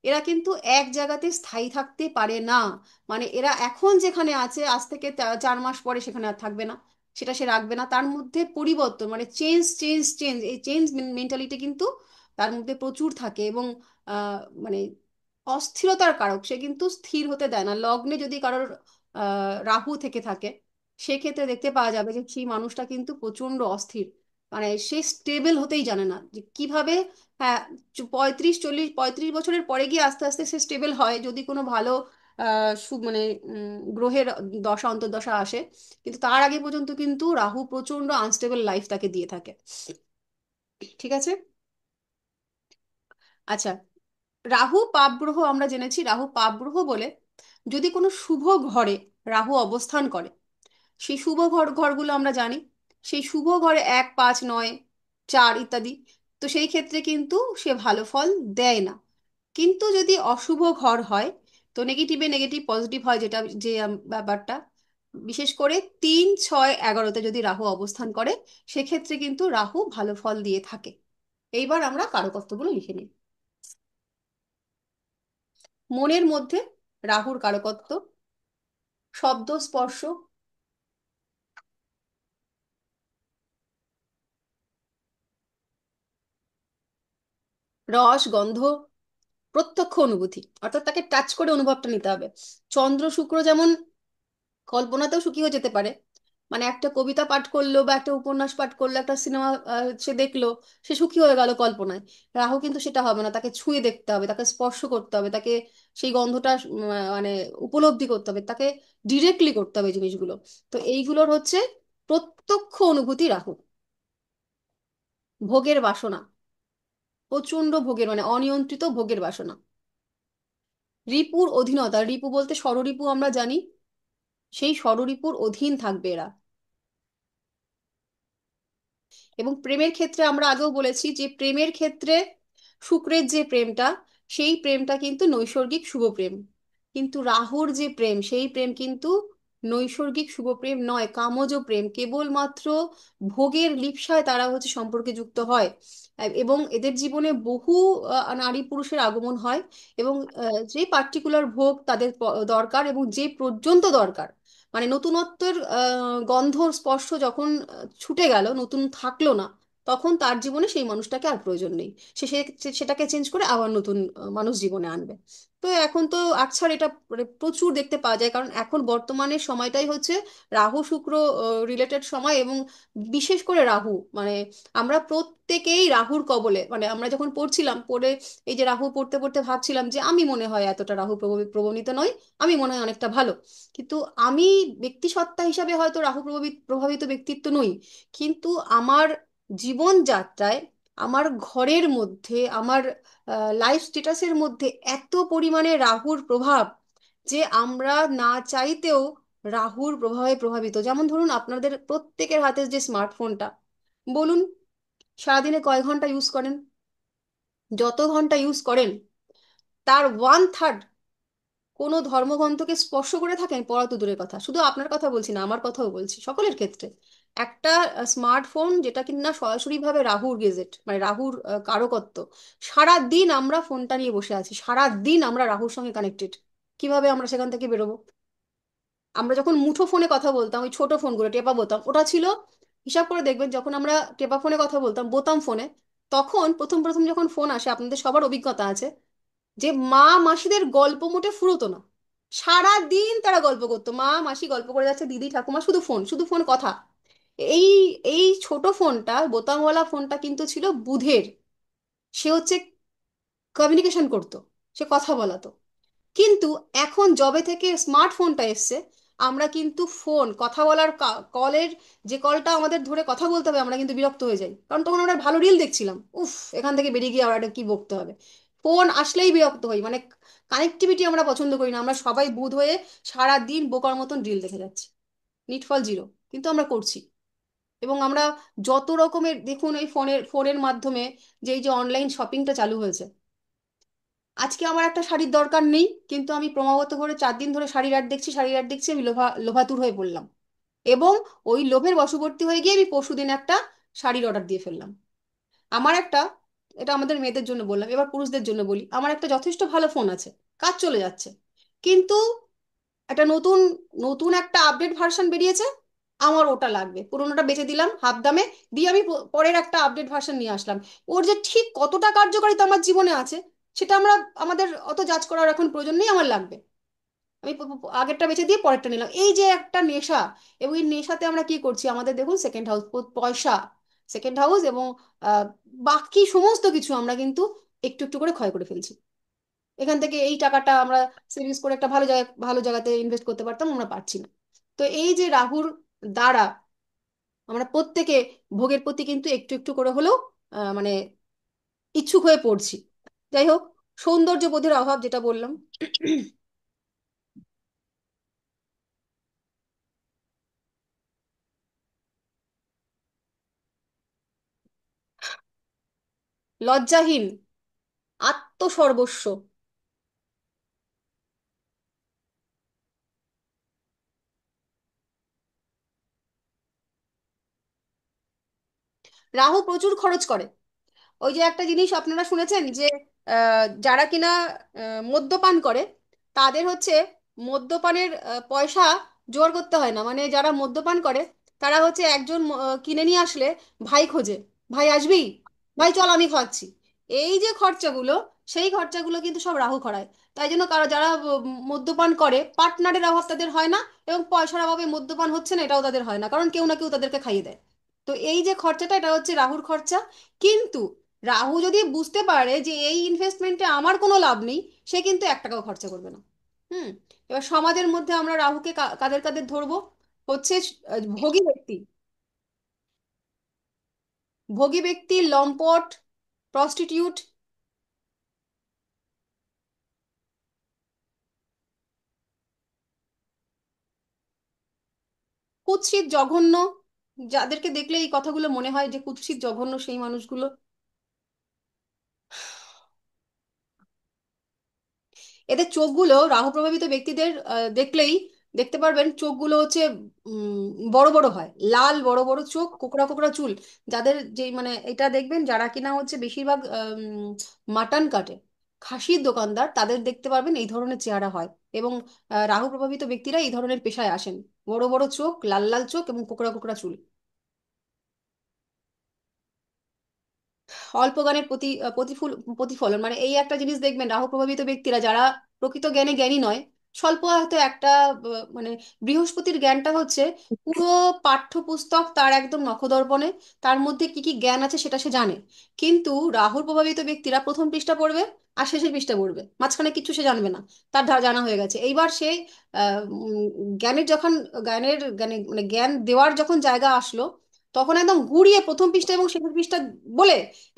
এরা কিন্তু এক জায়গাতে স্থায়ী থাকতে পারে না। মানে এরা এখন যেখানে আছে, আজ থেকে 4 মাস পরে সেখানে আর থাকবে না, সেটা সে রাখবে না। তার মধ্যে পরিবর্তন, মানে চেঞ্জ চেঞ্জ চেঞ্জ, এই চেঞ্জ মেন্টালিটি কিন্তু তার মধ্যে প্রচুর থাকে। এবং মানে অস্থিরতার কারক, সে কিন্তু স্থির হতে দেয় না। লগ্নে যদি কারোর রাহু থেকে থাকে, সেক্ষেত্রে দেখতে পাওয়া যাবে যে সেই মানুষটা কিন্তু প্রচন্ড অস্থির। মানে সে স্টেবল হতেই জানে না যে কিভাবে। হ্যাঁ, 35, 40, 35 বছরের পরে গিয়ে আস্তে আস্তে সে স্টেবল হয়, যদি কোনো ভালো মানে গ্রহের দশা অন্তর্দশা আসে। কিন্তু তার আগে পর্যন্ত কিন্তু রাহু প্রচন্ড আনস্টেবল লাইফ তাকে দিয়ে থাকে। ঠিক আছে। আচ্ছা, রাহু পাপ গ্রহ আমরা জেনেছি, রাহু পাপ গ্রহ বলে যদি কোনো শুভ ঘরে রাহু অবস্থান করে, সেই শুভ ঘরগুলো আমরা জানি। সেই শুভ ঘরে 1, 5, 9, 4 ইত্যাদি। তো সেই ক্ষেত্রে কিন্তু সে ভালো ফল দেয় না। কিন্তু যদি অশুভ ঘর হয়, তো নেগেটিভে নেগেটিভ পজিটিভ হয়, যেটা যে ব্যাপারটা, বিশেষ করে 3, 6, 11-তে যদি রাহু অবস্থান করে, সেক্ষেত্রে কিন্তু রাহু ভালো ফল দিয়ে থাকে। এইবার আমরা কারকত্বগুলো লিখে নিই। মনের মধ্যে রাহুর কারকত্ব: শব্দ, স্পর্শ, রস, গন্ধ, প্রত্যক্ষ অনুভূতি, অর্থাৎ তাকে টাচ করে অনুভবটা নিতে হবে। চন্দ্র শুক্র যেমন কল্পনাতেও সুখী হয়ে যেতে পারে, মানে একটা কবিতা পাঠ করলো বা একটা উপন্যাস পাঠ করলো, একটা সিনেমা সে দেখলো, সে সুখী হয়ে গেল কল্পনায়। রাহু কিন্তু সেটা হবে না, তাকে ছুঁয়ে দেখতে হবে, তাকে স্পর্শ করতে হবে, তাকে সেই গন্ধটা মানে উপলব্ধি করতে হবে, তাকে ডিরেক্টলি করতে হবে এই জিনিসগুলো। তো এইগুলোর হচ্ছে প্রত্যক্ষ অনুভূতি রাহু। ভোগের বাসনা, প্রচন্ড ভোগের, মানে অনিয়ন্ত্রিত ভোগের বাসনা। রিপুর অধীনতা, রিপু বলতে ষড়রিপু আমরা জানি, সেই ষড়রিপুর অধীন থাকবে এরা। এবং প্রেমের ক্ষেত্রে আমরা আগেও বলেছি যে প্রেমের ক্ষেত্রে শুক্রের যে প্রেমটা, সেই প্রেমটা কিন্তু নৈসর্গিক শুভ প্রেম। কিন্তু রাহুর যে প্রেম, সেই প্রেম কিন্তু নৈসর্গিক শুভ প্রেম নয়, কামজ প্রেম। কেবলমাত্র ভোগের লিপ্সায় তারা হচ্ছে সম্পর্কে যুক্ত হয়। এবং এদের জীবনে বহু নারী পুরুষের আগমন হয়। এবং যে পার্টিকুলার ভোগ তাদের দরকার, এবং যে পর্যন্ত দরকার, মানে নতুনত্বের গন্ধ স্পর্শ যখন ছুটে গেল, নতুন থাকলো না, তখন তার জীবনে সেই মানুষটাকে আর প্রয়োজন নেই। সেটাকে চেঞ্জ করে আবার নতুন মানুষ জীবনে আনবে। তো এখন তো আকছার এটা মানে প্রচুর দেখতে পাওয়া যায়, কারণ এখন বর্তমানের সময়টাই হচ্ছে রাহু শুক্র রিলেটেড সময়। এবং বিশেষ করে রাহু, মানে আমরা প্রত্যেকেই রাহুর কবলে, মানে আমরা যখন পড়ছিলাম, পড়ে এই যে রাহু পড়তে পড়তে ভাবছিলাম যে আমি মনে হয় এতটা রাহু প্রবণিত নই, আমি মনে হয় অনেকটা ভালো। কিন্তু আমি ব্যক্তিসত্তা হিসাবে হয়তো রাহু প্রভাবিত প্রভাবিত ব্যক্তিত্ব নই, কিন্তু আমার জীবনযাত্রায়, আমার ঘরের মধ্যে, আমার লাইফ স্ট্যাটাসের মধ্যে এত পরিমাণে রাহুর প্রভাব, যে আমরা না চাইতেও রাহুর প্রভাবে প্রভাবিত। যেমন ধরুন, আপনাদের প্রত্যেকের হাতে যে স্মার্টফোনটা, বলুন সারাদিনে কয় ঘন্টা ইউজ করেন? যত ঘন্টা ইউজ করেন, তার 1/3 কোনো ধর্মগ্রন্থকে স্পর্শ করে থাকেন, পড়া তো দূরের কথা, শুধু আপনার কথা বলছি না, আমার কথাও বলছি, সকলের ক্ষেত্রে একটা স্মার্টফোন যেটা কিনা সরাসরি ভাবে রাহুর গেজেট, মানে রাহুর কারকত্ব, সারা দিন আমরা ফোনটা নিয়ে বসে আছি, সারা দিন আমরা রাহুর সঙ্গে কানেক্টেড। কিভাবে আমরা সেখান থেকে বেরোবো? আমরা যখন মুঠো ফোনে কথা বলতাম, ওই ছোট ফোনগুলো টেপা বোতাম, ওটা ছিল, হিসাব করে দেখবেন যখন আমরা টেপা ফোনে কথা বলতাম, বোতাম ফোনে, তখন প্রথম প্রথম যখন ফোন আসে, আপনাদের সবার অভিজ্ঞতা আছে যে মা মাসিদের গল্প মোটে ফুরোতো না। সারা দিন তারা গল্প করতো, মা মাসি গল্প করে যাচ্ছে, দিদি ঠাকুমা শুধু ফোন, শুধু ফোন, কথা। এই এই ছোট ফোনটা, বোতামওয়ালা ফোনটা কিন্তু ছিল বুধের। সে হচ্ছে কমিউনিকেশন করতো, সে কথা বলাতো। কিন্তু এখন যবে থেকে স্মার্টফোনটা এসছে, আমরা কিন্তু ফোন কথা বলার কলের, যে কলটা আমাদের ধরে কথা বলতে হবে, আমরা কিন্তু বিরক্ত হয়ে যাই, কারণ তখন আমরা ভালো রিল দেখছিলাম, উফ, এখান থেকে বেরিয়ে গিয়ে আবার একটা কি বকতে হবে। ফোন আসলেই বিরক্ত হই, মানে কানেক্টিভিটি আমরা পছন্দ করি না, আমরা সবাই বুধ হয়ে সারা দিন বোকার মতন রিল দেখে যাচ্ছি, নিটফল জিরো, কিন্তু আমরা করছি। এবং আমরা যত রকমের দেখুন, এই ফোনের ফোনের মাধ্যমে যে এই যে অনলাইন শপিংটা চালু হয়েছে, আজকে আমার একটা শাড়ির দরকার নেই, কিন্তু আমি ক্রমাগত করে 4 দিন ধরে শাড়ির অ্যাড দেখছি, শাড়ির অ্যাড দেখছি, আমি লোভাতুর হয়ে পড়লাম, এবং ওই লোভের বশবর্তী হয়ে গিয়ে আমি পরশুদিন একটা শাড়ির অর্ডার দিয়ে ফেললাম। আমার একটা, এটা আমাদের মেয়েদের জন্য বললাম, এবার পুরুষদের জন্য বলি, আমার একটা যথেষ্ট ভালো ফোন আছে, কাজ চলে যাচ্ছে, কিন্তু একটা নতুন নতুন একটা আপডেট ভার্সন বেরিয়েছে, আমার ওটা লাগবে, পুরোনোটা বেচে দিলাম হাফ দামে, দিয়ে আমি পরের একটা আপডেট ভার্সন নিয়ে আসলাম। ওর যে ঠিক কতটা কার্যকারিতা আমার জীবনে আছে, সেটা আমাদের অত যাচ করার এখন প্রয়োজন নেই, আমার লাগবে, আমি আগেরটা বেচে দিয়ে পরেরটা নিলাম, এই যে একটা নেশা। এবং এই নেশাতে আমরা কি করছি, আমাদের দেখুন সেকেন্ড হাউস, পয়সা, সেকেন্ড হাউস এবং আহ, বাকি সমস্ত কিছু আমরা কিন্তু একটু একটু করে ক্ষয় করে ফেলছি। এখান থেকে এই টাকাটা আমরা সেভিংস করে একটা ভালো জায়গাতে ইনভেস্ট করতে পারতাম, আমরা পারছি না। তো এই যে রাহুর দ্বারা আমরা প্রত্যেকে ভোগের প্রতি কিন্তু একটু একটু করে হলেও মানে ইচ্ছুক হয়ে পড়ছি। যাই হোক, সৌন্দর্য বোধের অভাব যেটা বললাম, লজ্জাহীন, আত্মসর্বস্ব, রাহু প্রচুর খরচ করে। ওই যে একটা জিনিস আপনারা শুনেছেন যে যারা কিনা মদ্যপান করে, তাদের হচ্ছে মদ্যপানের পয়সা জোগাড় করতে হয় না, মানে যারা মদ্যপান করে তারা হচ্ছে একজন কিনে নিয়ে আসলে ভাই খোঁজে, ভাই আসবি, ভাই চল আমি খাওয়াচ্ছি, এই যে খরচাগুলো, সেই খরচাগুলো কিন্তু সব রাহু করায়। তাই জন্য কারো যারা মদ্যপান করে, পার্টনারের অভাব তাদের হয় না, এবং পয়সার অভাবে মদ্যপান হচ্ছে না এটাও তাদের হয় না, কারণ কেউ না কেউ তাদেরকে খাইয়ে দেয়। তো এই যে খরচাটা, এটা হচ্ছে রাহুর খরচা। কিন্তু রাহু যদি বুঝতে পারে যে এই ইনভেস্টমেন্টে আমার কোনো লাভ নেই, সে কিন্তু 1 টাকাও খরচা করবে না। হুম। এবার সমাজের মধ্যে আমরা রাহুকে কাদের কাদের ধরবো, হচ্ছে ভোগী ব্যক্তি, ভোগী ব্যক্তি, লম্পট, প্রস্টিটিউট, কুৎসিত, জঘন্য, যাদেরকে দেখলে এই কথাগুলো মনে হয় যে কুৎসিত জঘন্য সেই মানুষগুলো। এদের চোখগুলো, রাহু প্রভাবিত ব্যক্তিদের দেখলেই দেখতে পারবেন, চোখগুলো হচ্ছে উম, বড় বড় হয়, লাল বড় বড় চোখ, কোকড়া কোকড়া চুল। যাদের যে মানে এটা দেখবেন, যারা কিনা হচ্ছে বেশিরভাগ মাটন কাটে, খাসির দোকানদার, তাদের দেখতে পারবেন এই ধরনের চেহারা হয়। এবং রাহু প্রভাবিত ব্যক্তিরা এই ধরনের পেশায় আসেন, বড় বড় চোখ, লাল লাল চোখ এবং কোকড়া কোকড়া চুল। অল্প জ্ঞানের প্রতিফলন, মানে এই একটা জিনিস দেখবেন, রাহু প্রভাবিত ব্যক্তিরা যারা প্রকৃত জ্ঞানে জ্ঞানী নয়, স্বল্প হয়তো একটা মানে বৃহস্পতির জ্ঞানটা হচ্ছে পুরো পাঠ্যপুস্তক তার একদম নখদর্পণে, তার মধ্যে কি কি জ্ঞান আছে সেটা সে জানে। কিন্তু রাহুর প্রভাবিত ব্যক্তিরা প্রথম পৃষ্ঠা পড়বে আর শেষের পৃষ্ঠা পড়বে, মাঝখানে কিছু সে জানবে না, তার জানা হয়ে গেছে। এইবার সে জ্ঞানের যখন জ্ঞানে মানে জ্ঞান দেওয়ার যখন জায়গা আসলো, তখন একদম গুড়িয়ে প্রথম পৃষ্ঠা এবং শেষের পৃষ্ঠা বলে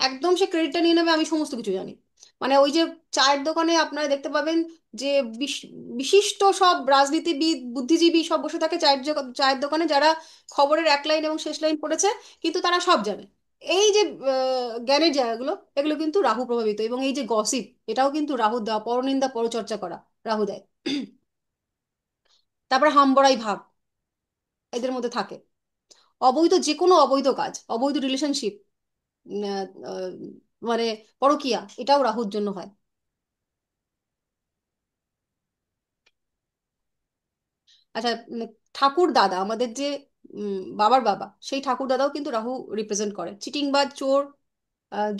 একদম সে ক্রেডিটটা নিয়ে নেবে, আমি সমস্ত কিছু জানি। মানে ওই যে চায়ের দোকানে আপনারা দেখতে পাবেন যে বিশিষ্ট সব রাজনীতিবিদ, বুদ্ধিজীবী সব বসে থাকে চায়ের দোকানে, যারা খবরের 1 লাইন এবং শেষ লাইন পড়েছে, কিন্তু তারা সব জানে। এই যে জ্ঞানের জায়গাগুলো, এগুলো কিন্তু রাহু প্রভাবিত। এবং এই যে গসিপ, এটাও কিন্তু রাহু দেওয়া, পরনিন্দা পরচর্চা করা, রাহু দেয়। তারপরে হামবড়াই ভাব এদের মধ্যে থাকে। অবৈধ যে কোনো অবৈধ কাজ, অবৈধ রিলেশনশিপ, মানে পরকীয়া, এটাও রাহুর জন্য হয়। আচ্ছা, ঠাকুর দাদা আমাদের যে বাবার বাবা, সেই ঠাকুর দাদাও কিন্তু রাহু রিপ্রেজেন্ট করে। চিটিংবাজ, চোর,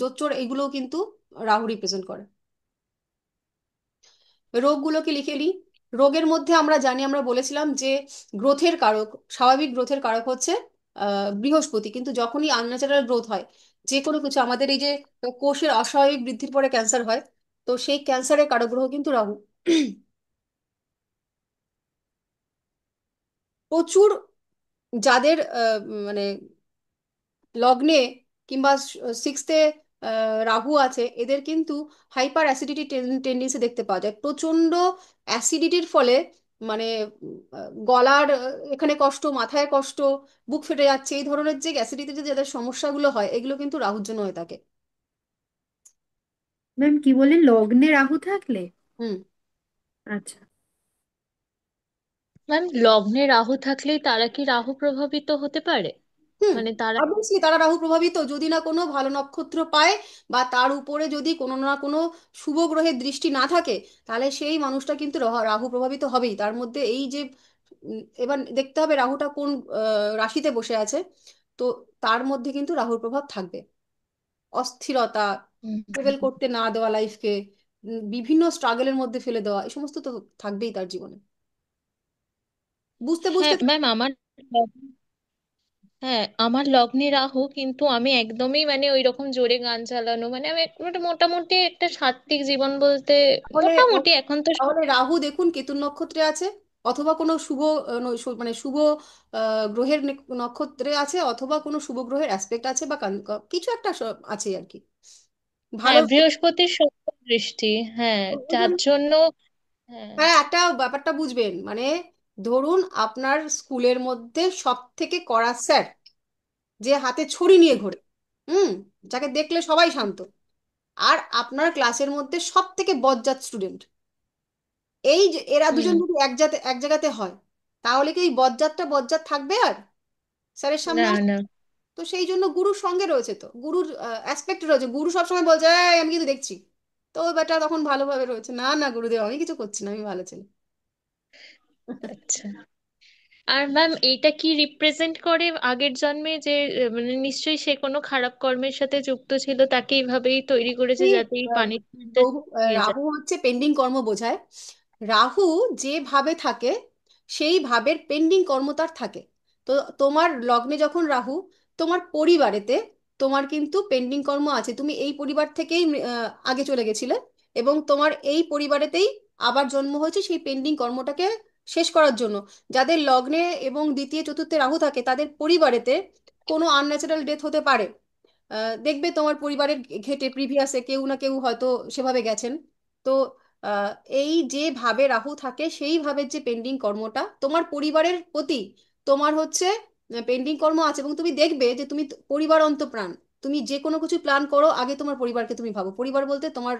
জোচ্চোর, এগুলোও কিন্তু রাহু রিপ্রেজেন্ট করে। রোগগুলোকে লিখে নিই। রোগের মধ্যে আমরা জানি, আমরা বলেছিলাম যে গ্রোথের কারক, স্বাভাবিক গ্রোথের কারক হচ্ছে বৃহস্পতি। কিন্তু যখনই আনন্যাচারাল গ্রোথ হয়, যে কোনো কিছু, আমাদের এই যে কোষের অস্বাভাবিক বৃদ্ধির পরে ক্যান্সার হয়, তো সেই ক্যান্সারের কারক গ্রহ কিন্তু রাহু। প্রচুর যাদের মানে লগ্নে কিংবা সিক্সথে রাহু আছে, এদের কিন্তু হাইপার অ্যাসিডিটি টেন্ডেন্সি দেখতে পাওয়া যায়। প্রচন্ড অ্যাসিডিটির ফলে মানে গলার এখানে কষ্ট, মাথায় কষ্ট, বুক ফেটে যাচ্ছে, এই ধরনের যে অ্যাসিডিটিতে যাদের সমস্যাগুলো হয়, এগুলো কিন্তু রাহুর জন্য হয়ে থাকে। ম্যাম কি বলে লগ্নে রাহু থাকলে? হুম। আচ্ছা। ম্যাম, লগ্নে রাহু থাকলেই তারা কি রাহু প্রভাবিত হতে পারে? হুম। মানে তারা অবশ্যই তারা রাহু প্রভাবিত, যদি না কোনো ভালো নক্ষত্র পায়, বা তার উপরে যদি কোনো না কোনো শুভ গ্রহের দৃষ্টি না থাকে, তাহলে সেই মানুষটা কিন্তু রাহু প্রভাবিত হবেই। তার মধ্যে এই যে এবার দেখতে হবে রাহুটা কোন রাশিতে বসে আছে, তো তার মধ্যে কিন্তু রাহুর প্রভাব থাকবে। অস্থিরতা, হুম, স্টেবল করতে না দেওয়া লাইফকে, বিভিন্ন স্ট্রাগলের মধ্যে ফেলে দেওয়া, এই সমস্ত তো থাকবেই তার জীবনে। বুঝতে বুঝতে হ্যাঁ ম্যাম, আমার লগ্নে রাহু, কিন্তু আমি একদমই মানে ওই রকম জোরে গান চালানো, মানে আমি একটা মোটামুটি একটা সাত্ত্বিক জীবন বলতে, তাহলে মোটামুটি এখন তো তাহলে রাহু দেখুন কেতুর নক্ষত্রে আছে, অথবা কোনো শুভ মানে শুভ গ্রহের নক্ষত্রে আছে, অথবা কোনো শুভ গ্রহের অ্যাসপেক্ট আছে, বা কিছু একটা আছে আর কি। ভালো। হ্যাঁ, বৃহস্পতির শুক্র দৃষ্টি। হ্যাঁ, ওই যার জন্য, জন্য। হ্যাঁ। হ্যাঁ, একটা ব্যাপারটা বুঝবেন, মানে ধরুন আপনার স্কুলের মধ্যে সব থেকে কড়া স্যার, যে হাতে ছড়ি নিয়ে ঘোরে, হুম, যাকে দেখলে সবাই শান্ত, আর আপনার ক্লাসের মধ্যে সব থেকে বজ্জাত স্টুডেন্ট, এই যে এরা দুজন হুম। যদি এক জায়গাতে হয়, তাহলে কি এই বজ্জাতটা বজ্জাত থাকবে আর স্যারের সামনে না, আসবে? না। তো সেই জন্য গুরুর সঙ্গে রয়েছে, তো গুরুর অ্যাসপেক্ট রয়েছে, গুরু সবসময় বলছে "এই, আমি কিন্তু দেখছি"। তো ওই বেটা তখন ভালোভাবে রয়েছে, না না গুরুদেব, আমি কিছু করছি না, আমি ভালো ছেলে। আচ্ছা। আর ম্যাম, এইটা কি রিপ্রেজেন্ট করে আগের জন্মে যে মানে নিশ্চয়ই সে কোনো খারাপ কর্মের সাথে যুক্ত ছিল, তাকে এইভাবেই তৈরি করেছে এই, যাতে এই আহ, পানিশমেন্টটা দিয়ে যায়। রাহু হচ্ছে পেন্ডিং কর্ম বোঝায়। রাহু যেভাবে থাকে, সেই ভাবের পেন্ডিং কর্ম তার থাকে। তো তোমার লগ্নে যখন রাহু, তোমার পরিবারেতে তোমার কিন্তু পেন্ডিং কর্ম আছে। তুমি এই পরিবার থেকেই আগে চলে গেছিলে, এবং তোমার এই পরিবারেতেই আবার জন্ম হয়েছে সেই পেন্ডিং কর্মটাকে শেষ করার জন্য। যাদের লগ্নে এবং দ্বিতীয় চতুর্থে রাহু থাকে, তাদের পরিবারেতে কোনো আনন্যাচারাল ডেথ হতে পারে। দেখবে তোমার পরিবারের ঘেটে প্রিভিয়াসে কেউ না কেউ হয়তো সেভাবে গেছেন। তো আহ, এই যে ভাবে রাহু থাকে, সেই ভাবের যে পেন্ডিং কর্মটা তোমার পরিবারের প্রতি, তোমার হচ্ছে পেন্ডিং কর্ম আছে। এবং তুমি দেখবে যে তুমি পরিবার অন্তঃপ্রাণ, তুমি যে কোনো কিছু প্ল্যান করো, আগে তোমার পরিবারকে তুমি ভাবো। পরিবার বলতে তোমার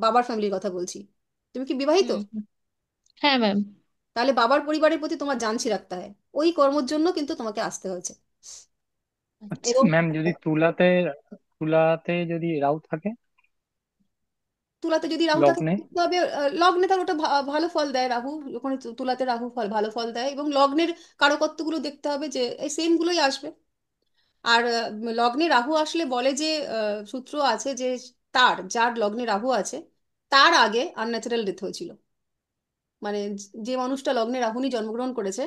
বাবার ফ্যামিলির কথা বলছি। তুমি কি বিবাহিত? হুম, হুম। হ্যাঁ ম্যাম। তাহলে বাবার পরিবারের প্রতি তোমার জানছি রাখতে হয়, ওই কর্মের জন্য কিন্তু তোমাকে আসতে হয়েছে। আচ্ছা এবং ম্যাম, যদি তুলাতে তুলাতে যদি রাহু থাকে তুলাতে যদি রাহু থাকে, লগ্নে। তবে লগ্নে তার ওটা ভালো ফল দেয় রাহু। ওখানে তুলাতে রাহু ভালো ফল দেয়, এবং লগ্নের কারকত্বগুলো দেখতে হবে যে এই সেম গুলোই আসবে। আর লগ্নে রাহু আসলে বলে যে সূত্র আছে যে যার লগ্নে রাহু আছে, তার আগে আনন্যাচারাল ডেথ হয়েছিল। মানে যে মানুষটা লগ্নে রাহু নিয়ে জন্মগ্রহণ করেছে,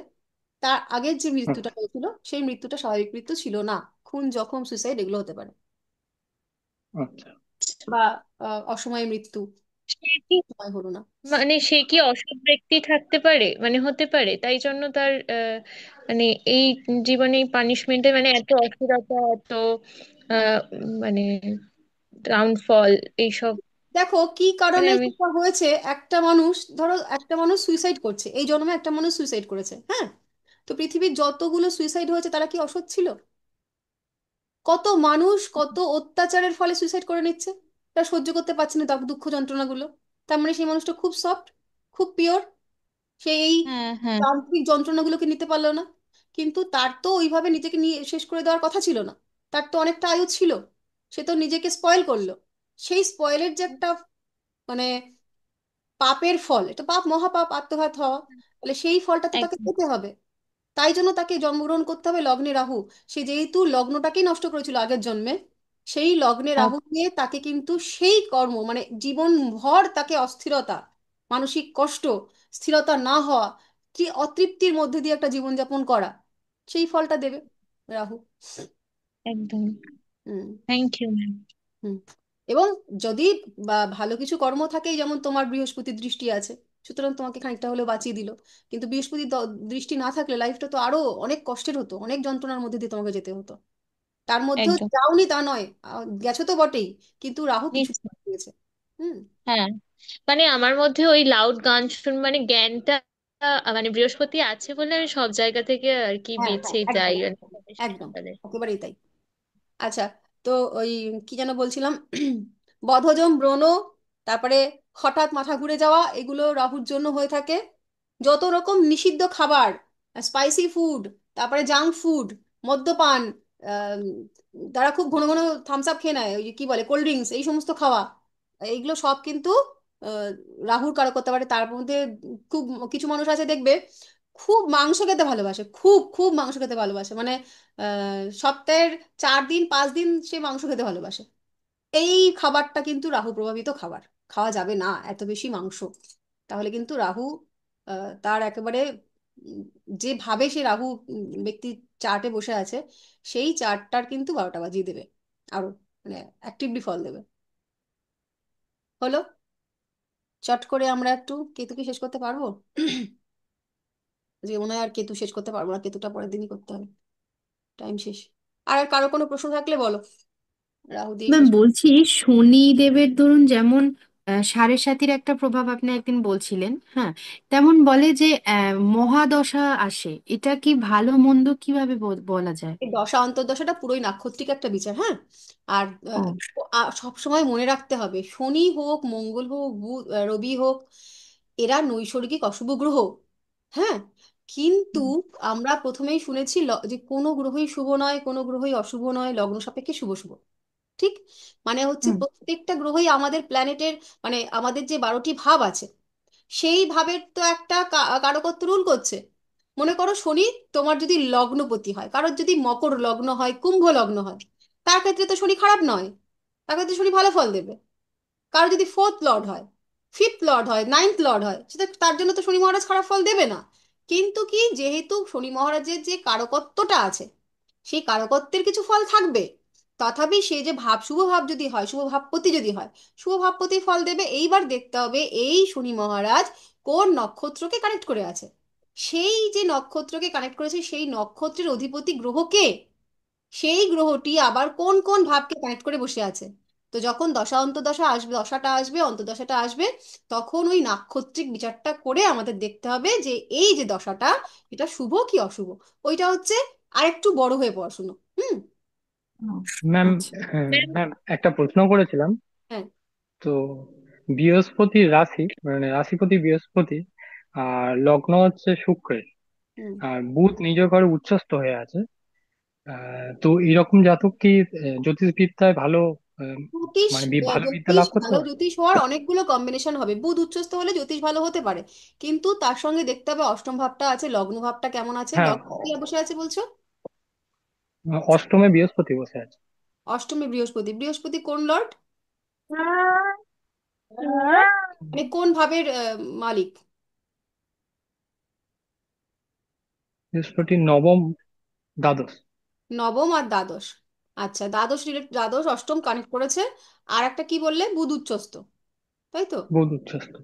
তার আগের যে মৃত্যুটা আচ্ছা। হয়েছিল, সেই মৃত্যুটা স্বাভাবিক মৃত্যু ছিল না। খুন, জখম, সুইসাইড, এগুলো হতে পারে, আচ্ছা। বা অসময়ে মৃত্যু, সে কি সময় হলো না। মানে সে কি অসৎ ব্যক্তি থাকতে পারে, মানে হতে পারে, তাই জন্য তার মানে এই জীবনে পানিশমেন্টে মানে এত অস্থিরতা, এত মানে ডাউনফল এইসব। দেখো কি মানে কারণে আমি সেটা হয়েছে। একটা মানুষ, ধরো একটা মানুষ সুইসাইড করছে, এই জন্মে একটা মানুষ সুইসাইড করেছে, হ্যাঁ, তো পৃথিবীর যতগুলো সুইসাইড হয়েছে তারা কি অসৎ ছিল? কত মানুষ কত অত্যাচারের ফলে সুইসাইড করে নিচ্ছে, তারা সহ্য করতে পারছে না দুঃখ যন্ত্রণাগুলো। তার মানে সেই মানুষটা খুব সফট, খুব পিওর, সে এই হ্যাঁ, হ্যাঁ, যান্ত্রিক যন্ত্রণাগুলোকে নিতে পারলো না। কিন্তু তার তো ওইভাবে নিজেকে নিয়ে শেষ করে দেওয়ার কথা ছিল না, তার তো অনেকটা আয়ু ছিল, সে তো নিজেকে স্পয়েল করলো। সেই স্পয়েলের যে একটা মানে পাপের ফল, এটা পাপ, মহাপাপ আত্মঘাত হওয়া, তাহলে সেই ফলটা তো তাকে একদম। পেতে হবে। তাই জন্য তাকে জন্মগ্রহণ করতে হবে লগ্নে রাহু। সে যেহেতু লগ্নটাকেই নষ্ট করেছিল আগের জন্মে, সেই লগ্নে রাহু দিয়ে তাকে কিন্তু সেই কর্ম মানে জীবন ভর তাকে অস্থিরতা, মানসিক কষ্ট, স্থিরতা না হওয়া, কি অতৃপ্তির মধ্যে দিয়ে একটা জীবনযাপন করা, সেই ফলটা দেবে রাহু। একদম। হুম। Thank you ma'am. হুম। এবং যদি ভালো কিছু কর্ম থাকে, যেমন তোমার বৃহস্পতির দৃষ্টি আছে, সুতরাং তোমাকে খানিকটা হলেও বাঁচিয়ে দিল। কিন্তু বৃহস্পতির দৃষ্টি না থাকলে লাইফটা তো আরো অনেক কষ্টের হতো, অনেক যন্ত্রণার মধ্যে দিয়ে তোমাকে যেতে হতো। তার মধ্যেও একদম। যাওনি তা নয়, গেছো তো বটেই, কিন্তু রাহু কিছু নিশ্চয়। দিয়েছে। হুম। হ্যাঁ, মানে আমার মধ্যে ওই লাউড গান মানে জ্ঞানটা মানে বৃহস্পতি আছে বলে আমি সব জায়গা থেকে আর কি হ্যাঁ হ্যাঁ, বেছে যাই একদম মানে একদম professional একদম, কাজে। একেবারেই তাই। আচ্ছা, তো ওই কি যেন বলছিলাম, বদহজম, ব্রণ, তারপরে হঠাৎ মাথা ঘুরে যাওয়া, এগুলো রাহুর জন্য হয়ে থাকে। যত রকম নিষিদ্ধ খাবার, স্পাইসি ফুড, তারপরে জাঙ্ক ফুড, মদ্যপান, আম, তারা খুব ঘন ঘন থামস আপ খেয়ে নেয়, ওই যে কি বলে কোল্ড ড্রিঙ্কস, এই সমস্ত খাওয়া, এইগুলো সব কিন্তু আহ, রাহুর কারক করতে পারে। তার মধ্যে খুব কিছু মানুষ আছে দেখবে, খুব মাংস খেতে ভালোবাসে, খুব খুব মাংস খেতে ভালোবাসে, মানে সপ্তাহের 4 দিন 5 দিন সে মাংস খেতে ভালোবাসে। এই খাবারটা কিন্তু রাহু প্রভাবিত খাবার, খাওয়া যাবে না এত বেশি মাংস। তাহলে কিন্তু রাহু তার একেবারে উম, যেভাবে সে রাহু ব্যক্তি চার্টে বসে আছে, সেই চার্টটার কিন্তু 12টা বাজিয়ে দেবে, আরো মানে অ্যাক্টিভলি ফল দেবে। হলো, চট করে আমরা একটু কেতুকে শেষ করতে পারবো? যে মনে হয় আর কেতু শেষ করতে পারবো না, কেতুটা পরের দিনই করতে হবে, টাইম শেষ। আর কারো কোনো প্রশ্ন থাকলে বলো, রাহু দিয়ে ম্যাম শেষ। বলছি, শনি দেবের ধরুন যেমন সাড়ে সাতির একটা প্রভাব আপনি একদিন বলছিলেন, হ্যাঁ, তেমন বলে যে মহাদশা আসে, এটা কি ভালো মন্দ কিভাবে বলা যায়? এই দশা অন্তর্দশাটা পুরোই নাক্ষত্রিক একটা বিচার, হ্যাঁ। আর ও। সব সময় মনে রাখতে হবে, শনি হোক, মঙ্গল হোক, রবি হোক, এরা নৈসর্গিক অশুভ গ্রহ, হ্যাঁ। কিন্তু আমরা প্রথমেই শুনেছি যে কোনো গ্রহই শুভ নয়, কোনো গ্রহই অশুভ নয়, লগ্ন সাপেক্ষে শুভ শুভ, ঠিক। মানে হচ্ছে হুম। প্রত্যেকটা গ্রহই আমাদের প্ল্যানেটের, মানে আমাদের যে 12টি ভাব আছে, সেই ভাবের তো একটা কারকত্ব রুল করছে। মনে করো শনি তোমার যদি লগ্নপতি হয়, কারোর যদি মকর লগ্ন হয়, কুম্ভ লগ্ন হয়, তার ক্ষেত্রে তো শনি খারাপ নয়, তার ক্ষেত্রে শনি ভালো ফল দেবে। কারো যদি 4th লর্ড হয়, 5th লর্ড হয়, 9th লর্ড হয়, সেটা তার জন্য তো শনি মহারাজ খারাপ ফল দেবে না। কিন্তু কি, যেহেতু শনি মহারাজের যে কারকত্বটা আছে, সেই কারকত্বের কিছু ফল থাকবে। তথাপি সে যে ভাব, শুভ ভাব যদি হয়, শুভ ভাবপতি যদি হয়, শুভ ভাবপতি ফল দেবে। এইবার দেখতে হবে এই শনি মহারাজ কোন নক্ষত্রকে কানেক্ট করে আছে, সেই যে নক্ষত্রকে কানেক্ট করেছে সেই নক্ষত্রের অধিপতি গ্রহ কে, সেই গ্রহটি আবার কোন কোন ভাবকে কানেক্ট করে বসে আছে। তো যখন দশা অন্তর্দশা আসবে, দশাটা আসবে, অন্তর্দশাটা আসবে, তখন ওই নাক্ষত্রিক বিচারটা করে আমাদের দেখতে হবে যে এই যে দশাটা, এটা শুভ কি অশুভ। ওইটা হচ্ছে আরেকটু বড় হয়ে পড়াশুনো। হুম। ও, ম্যাম, আচ্ছা। ম্যাম, ম্যাম একটা প্রশ্ন করেছিলাম। হ্যাঁ। তো বৃহস্পতির রাশি, মানে রাশিপতি বৃহস্পতি, আর লগ্ন হচ্ছে শুক্রের, হুম। আর বুধ নিজ ঘরে উচ্চস্থ হয়ে আছে। তো এরকম জাতক কি জ্যোতিষবিদ্যায় ভালো, আহ, জ্যোতিষ, মানে ভালো বিদ্যা জ্যোতিষ লাভ করতে ভালো, পারে? জ্যোতিষ হওয়ার অনেকগুলো কম্বিনেশন হবে। বুধ উচ্চস্থ হলে জ্যোতিষ ভালো হতে পারে, কিন্তু তার সঙ্গে দেখতে হবে অষ্টম ভাবটা আছে, লগ্ন ভাবটা কেমন আছে। হ্যাঁ, লগ্ন কি বসে আছে বলছো? অষ্টমে বৃহস্পতি বসে আছে। অষ্টমী বৃহস্পতি, বৃহস্পতি কোন লর্ড, মানে কোন ভাবের মালিক? বৃহস্পতি নবম, দ্বাদশ। নবম আর দ্বাদশ। আচ্ছা, দ্বাদশ দ্বাদশ অষ্টম কানেক্ট করেছে। আর একটা কি বললে, বুধ উচ্চস্থ, তাই তো? বুধ উচ্চস্থ।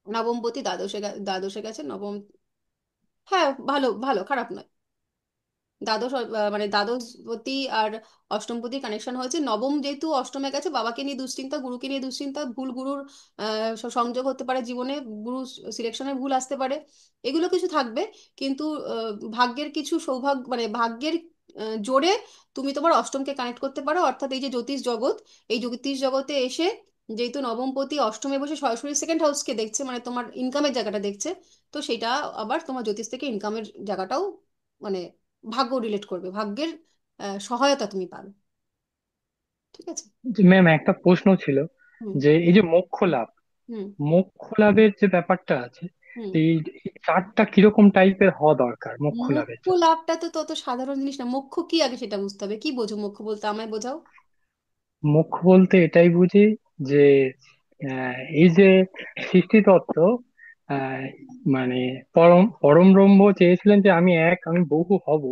নবমপতি দ্বাদশে দ্বাদশে গেছে, নবম। হ্যাঁ, ভালো ভালো, খারাপ নয়। দ্বাদশ মানে দ্বাদশপতি আর অষ্টমপতি কানেকশন হয়েছে। নবম যেহেতু অষ্টমে গেছে, বাবাকে নিয়ে দুশ্চিন্তা, গুরুকে নিয়ে দুশ্চিন্তা, ভুল গুরুর সংযোগ হতে পারে জীবনে, গুরু সিলেকশনে ভুল আসতে পারে, এগুলো কিছু থাকবে। কিন্তু ভাগ্যের কিছু সৌভাগ্য, মানে ভাগ্যের জোরে তুমি তোমার অষ্টমকে কানেক্ট করতে পারো, অর্থাৎ এই যে জ্যোতিষ জগৎ, এই জ্যোতিষ জগতে এসে যেহেতু নবমপতি অষ্টমে বসে সরাসরি সেকেন্ড হাউসকে দেখছে, মানে তোমার ইনকামের জায়গাটা দেখছে, তো সেটা আবার তোমার জ্যোতিষ থেকে ইনকামের জায়গাটাও মানে ভাগ্য রিলেট করবে, ভাগ্যের সহায়তা তুমি পাবে। ঠিক আছে। ম্যাম একটা প্রশ্ন ছিল, হুম। যে এই যে মোক্ষ লাভ, হুম। মোক্ষ লাভের যে ব্যাপারটা আছে, হুম। এই এই চার্টটা কিরকম টাইপের হওয়া দরকার মোক্ষ লাভের মোক্ষ চার্ট? লাভটা তো তত সাধারণ জিনিস না, মোক্ষ কি আগে সেটা বুঝতে হবে। কি বোঝো মোক্ষ বলতে, আমায় বোঝাও। মোক্ষ বলতে এটাই বুঝি যে এই যে সৃষ্টিতত্ত্ব, আহ, মানে পরম পরম ব্রহ্ম চেয়েছিলেন যে আমি এক, আমি বহু হব,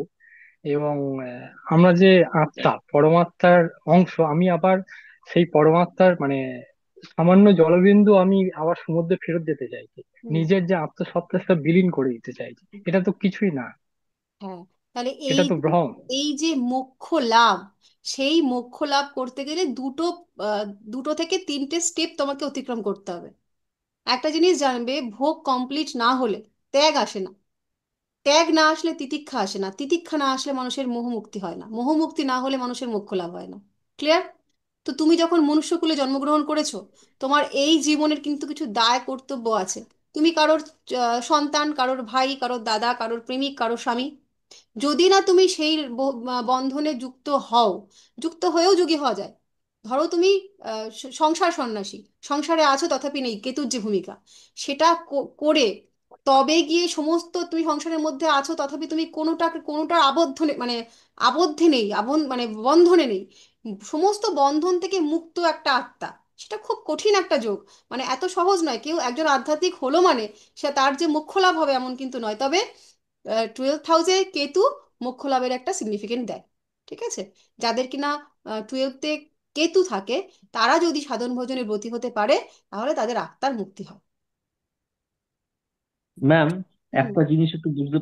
এবং আমরা যে আত্মা, পরমাত্মার অংশ, আমি আবার সেই পরমাত্মার মানে সামান্য জলবিন্দু আমি আবার সমুদ্রে ফেরত যেতে চাইছি, হুম। নিজের যে আত্মসত্তা সেটা বিলীন করে দিতে চাইছি। এটা তো কিছুই না, হ্যাঁ, তাহলে এটা তো ভ্রম। এই যে মোক্ষ লাভ, সেই মোক্ষ লাভ করতে গেলে আহ, দুটো থেকে তিনটে স্টেপ তোমাকে অতিক্রম করতে হবে। একটা জিনিস জানবে, ভোগ কমপ্লিট না হলে ত্যাগ আসে না, ত্যাগ না আসলে তিতিক্ষা আসে না, তিতিক্ষা না আসলে মানুষের মোহ মুক্তি হয় না, মোহ মুক্তি না হলে মানুষের মোক্ষ লাভ হয় না। ক্লিয়ার? তো তুমি যখন মনুষ্যকুলে জন্মগ্রহণ করেছো, তোমার এই জীবনের কিন্তু কিছু দায় কর্তব্য আছে। তুমি কারোর সন্তান, কারোর ভাই, কারোর দাদা, কারোর প্রেমিক, কারোর স্বামী। যদি না তুমি সেই বন্ধনে যুক্ত হও, যুক্ত হয়েও যোগী হওয়া যায়। ধরো তুমি সংসার সন্ন্যাসী, সংসারে আছো তথাপি নেই, কেতুর যে ভূমিকা, সেটা করে তবে গিয়ে সমস্ত, তুমি সংসারের মধ্যে আছো তথাপি তুমি কোনোটার মানে আবদ্ধে নেই, মানে বন্ধনে নেই, সমস্ত বন্ধন থেকে মুক্ত একটা আত্মা। সেটা খুব কঠিন একটা যোগ, মানে এত সহজ নয়। কেউ একজন আধ্যাত্মিক হলো মানে সে তার যে মোক্ষ লাভ হবে এমন কিন্তু নয়। তবে 12th হাউসে কেতু মোক্ষ লাভের একটা সিগনিফিকেন্ট দেয়। ঠিক আছে। যাদের কিনা 12th-এ কেতু থাকে, তারা যদি সাধন ভজনে ব্রতী হতে পারে, তাহলে তাদের আত্মার মুক্তি হয়। ম্যাম, হুম। একটা জিনিস একটু বুঝতে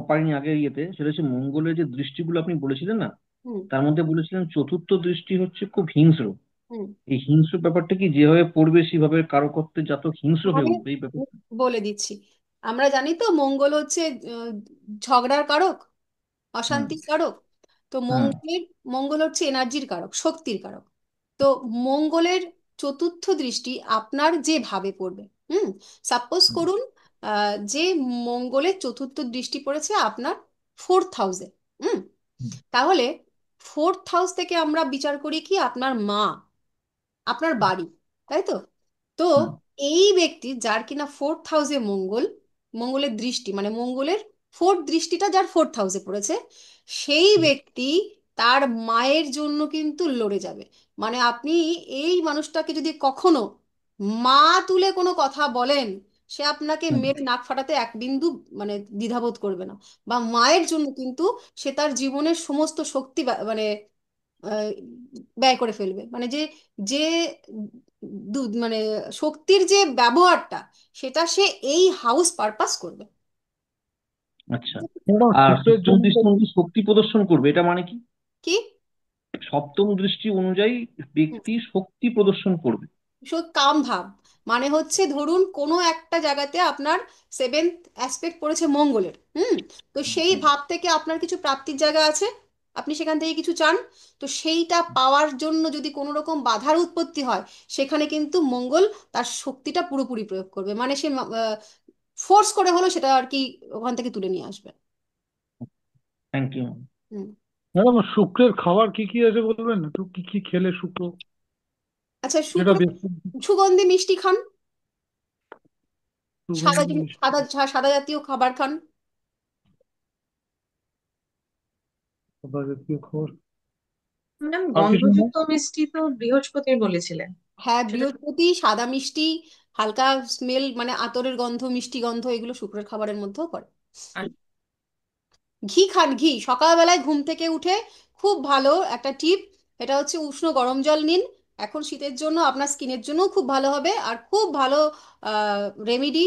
পারিনি আগে ইয়েতে, সেটা হচ্ছে মঙ্গলের যে দৃষ্টিগুলো আপনি বলেছিলেন না, হুম। তার মধ্যে বলেছিলেন চতুর্থ দৃষ্টি হচ্ছে খুব হিংস্র। হুম। এই হিংস্র ব্যাপারটা কি যেভাবে পড়বে সেভাবে কারকত্বে যত হিংস্র হয়ে আমি উঠবে এই ব্যাপার? বলে দিচ্ছি। আমরা জানি তো মঙ্গল হচ্ছে আহ, ঝগড়ার কারক, হুম। অশান্তির কারক। তো হুম। মঙ্গল হচ্ছে এনার্জির কারক, শক্তির কারক। তো মঙ্গলের চতুর্থ দৃষ্টি আপনার যে ভাবে পড়বে, সাপোজ হুম। করুন যে মঙ্গলের চতুর্থ দৃষ্টি পড়েছে আপনার 4th হাউসে। হুম। হুম। তাহলে 4th হাউস থেকে আমরা বিচার করি কি আপনার মা, আপনার বাড়ি, তাই তো? তো হুম। এই ব্যক্তি যার কিনা 4th হাউসে মঙ্গল, মঙ্গলের দৃষ্টি মানে মঙ্গলের ফোর্থ দৃষ্টিটা যার 4th হাউসে পড়েছে, সেই হুম। ব্যক্তি তার মায়ের জন্য কিন্তু লড়ে যাবে। মানে আপনি এই মানুষটাকে যদি কখনো মা তুলে কোনো কথা বলেন, সে আপনাকে হুম। মেরে নাক ফাটাতে এক বিন্দু মানে দ্বিধাবোধ করবে না। বা মায়ের জন্য কিন্তু সে তার জীবনের সমস্ত শক্তি মানে আহ, ব্যয় করে ফেলবে। মানে যে যে মানে শক্তির যে ব্যবহারটা, সেটা সে এই হাউস পারপাস করবে। আচ্ছা। ম্যাডাম আর শুক্রের সপ্তম জন্য দৃষ্টি অনুযায়ী শক্তি প্রদর্শন করবে, এটা মানে কি? কি? সপ্তম দৃষ্টি অনুযায়ী ব্যক্তি শক্তি প্রদর্শন করবে? কাম ভাব, মানে হচ্ছে ধরুন কোনো একটা জায়গাতে আপনার 7th অ্যাসপেক্ট পড়েছে মঙ্গলের। তো সেই হুম। ভাব থেকে আপনার কিছু প্রাপ্তির জায়গা আছে, আপনি সেখান থেকে কিছু চান। তো সেইটা পাওয়ার জন্য যদি কোনো রকম বাধার উৎপত্তি হয়, সেখানে কিন্তু মঙ্গল তার শক্তিটা পুরোপুরি প্রয়োগ করবে, মানে সে ফোর্স করে হলো সেটা আর কি ওখান থেকে তুলে নিয়ে আসবে। Thank you. হুম। ম্যাডাম শুক্রের খাবার কি কি আছে বলবেন একটু, কি কি খেলে শুক্র আচ্ছা, যেটা শুক্র বেশি সুগন্ধি মিষ্টি খান, সুগন্ধি মিষ্টি সাদা জাতীয় খাবার খান। খাবার জাতীয় খাবার? ম্যাম, আর কিছু না? গন্ধযুক্ত মিষ্টি তো বৃহস্পতির বলেছিলেন। হ্যাঁ, সেটা বৃহস্পতি, সাদা মিষ্টি, হালকা স্মেল মানে আতরের গন্ধ, মিষ্টি গন্ধ, এগুলো শুক্রের খাবারের মধ্যেও পড়ে। আর ঘি খান, ঘি সকালবেলায় ঘুম থেকে উঠে খুব ভালো একটা টিপ, এটা হচ্ছে উষ্ণ গরম জল নিন। এখন শীতের জন্য আপনার স্কিনের জন্যও খুব ভালো হবে, আর খুব ভালো রেমিডি